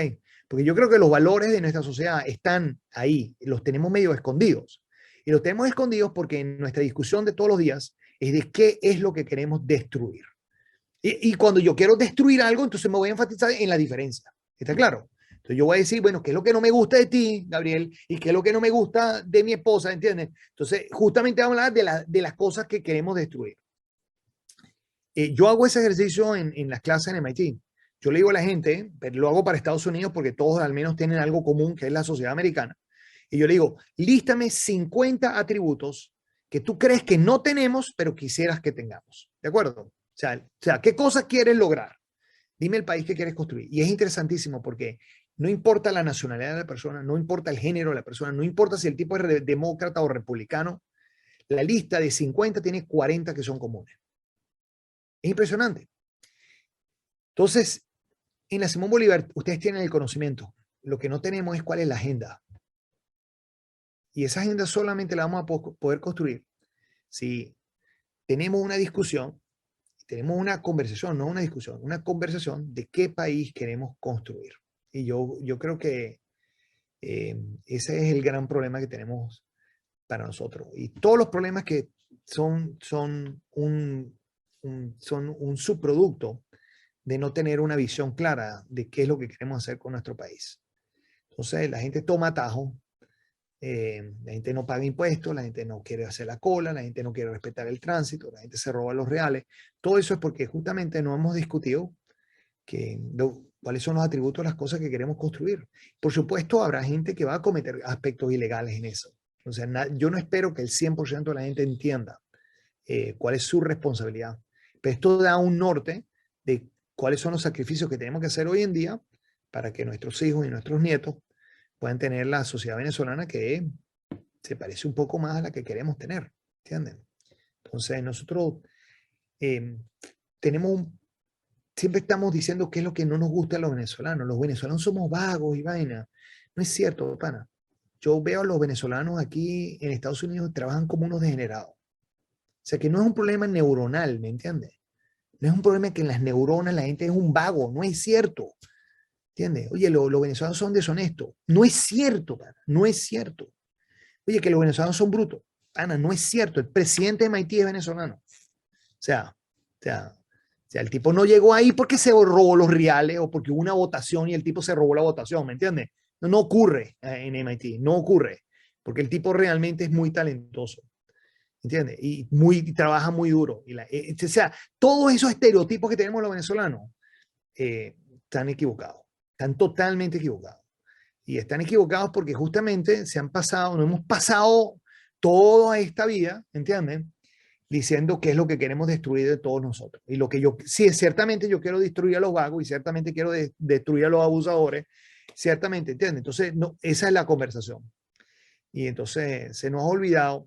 Porque yo creo que los valores de nuestra sociedad están ahí, los tenemos medio escondidos. Y los tenemos escondidos porque en nuestra discusión de todos los días es de qué es lo que queremos destruir. Y cuando yo quiero destruir algo, entonces me voy a enfatizar en la diferencia. ¿Está claro? Entonces yo voy a decir, bueno, ¿qué es lo que no me gusta de ti, Gabriel? ¿Y qué es lo que no me gusta de mi esposa? ¿Entiendes? Entonces, justamente vamos a hablar de las cosas que queremos destruir. Yo hago ese ejercicio en las clases en MIT. Yo le digo a la gente, pero lo hago para Estados Unidos porque todos al menos tienen algo común, que es la sociedad americana. Y yo le digo, lístame 50 atributos que tú crees que no tenemos, pero quisieras que tengamos. ¿De acuerdo? O sea, ¿qué cosas quieres lograr? Dime el país que quieres construir. Y es interesantísimo porque no importa la nacionalidad de la persona, no importa el género de la persona, no importa si el tipo es demócrata o republicano, la lista de 50 tiene 40 que son comunes. Es impresionante. Entonces, en la Simón Bolívar, ustedes tienen el conocimiento. Lo que no tenemos es cuál es la agenda. Y esa agenda solamente la vamos a poder construir si tenemos una discusión, tenemos una conversación, no una discusión, una conversación de qué país queremos construir. Y yo creo que ese es el gran problema que tenemos para nosotros. Y todos los problemas que son un subproducto de no tener una visión clara de qué es lo que queremos hacer con nuestro país. Entonces, la gente toma atajo, la gente no paga impuestos, la gente no quiere hacer la cola, la gente no quiere respetar el tránsito, la gente se roba los reales. Todo eso es porque justamente no hemos discutido cuáles son los atributos de las cosas que queremos construir. Por supuesto, habrá gente que va a cometer aspectos ilegales en eso. O sea, yo no espero que el 100% de la gente entienda cuál es su responsabilidad. Pero esto da un norte de cuáles son los sacrificios que tenemos que hacer hoy en día para que nuestros hijos y nuestros nietos puedan tener la sociedad venezolana que se parece un poco más a la que queremos tener. ¿Entienden? Entonces, nosotros siempre estamos diciendo qué es lo que no nos gusta a los venezolanos. Los venezolanos somos vagos y vaina. No es cierto, pana. Yo veo a los venezolanos aquí en Estados Unidos trabajan como unos degenerados. O sea que no es un problema neuronal, ¿me entiendes? No es un problema que en las neuronas la gente es un vago, no es cierto. ¿Entiendes? Oye, los venezolanos son deshonestos. No es cierto, pana, no es cierto. Oye, que los venezolanos son brutos. Pana, no es cierto. El presidente de Haití es venezolano. O sea, el tipo no llegó ahí porque se robó los reales o porque hubo una votación y el tipo se robó la votación, ¿me entiendes? No ocurre en MIT, no ocurre, porque el tipo realmente es muy talentoso, ¿entiendes? Y trabaja muy duro. O sea, todos esos estereotipos que tenemos los venezolanos están equivocados, están totalmente equivocados. Y están equivocados porque justamente nos hemos pasado toda esta vida, ¿entiendes? Diciendo qué es lo que queremos destruir de todos nosotros. Y lo que sí, ciertamente yo quiero destruir a los vagos y ciertamente quiero destruir a los abusadores, ciertamente, ¿entiendes? Entonces, no, esa es la conversación. Y entonces se nos ha olvidado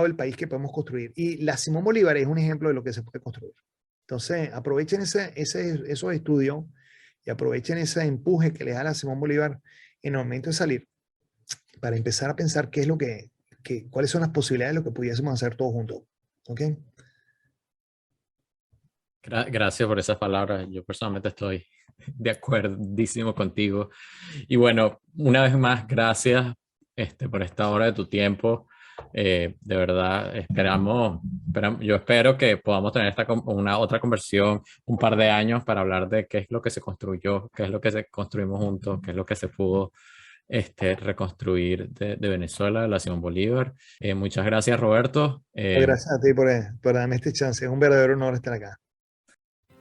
el país que podemos construir. Y la Simón Bolívar es un ejemplo de lo que se puede construir. Entonces, aprovechen esos estudios y aprovechen ese empuje que les da la Simón Bolívar en el momento de salir para empezar a pensar qué es lo cuáles son las posibilidades de lo que pudiésemos hacer todos juntos. ¿Ok? Gracias por esas palabras. Yo personalmente estoy de acuerdísimo contigo. Y bueno, una vez más, gracias por esta hora de tu tiempo. De verdad, yo espero que podamos tener una otra conversión un par de años para hablar de qué es lo que se construyó, qué es lo que construimos juntos, qué es lo que se pudo reconstruir de Venezuela, de la Simón Bolívar. Muchas gracias, Roberto. Gracias a ti por darme este chance. Es un verdadero honor estar acá.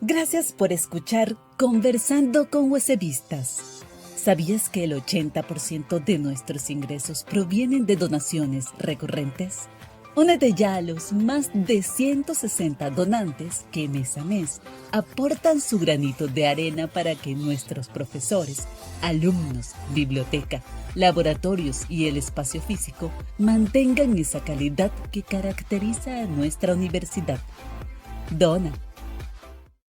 Gracias por escuchar Conversando con USBistas. ¿Sabías que el 80% de nuestros ingresos provienen de donaciones recurrentes? Únete ya a los más de 160 donantes que mes a mes aportan su granito de arena para que nuestros profesores, alumnos, biblioteca, laboratorios y el espacio físico mantengan esa calidad que caracteriza a nuestra universidad. Dona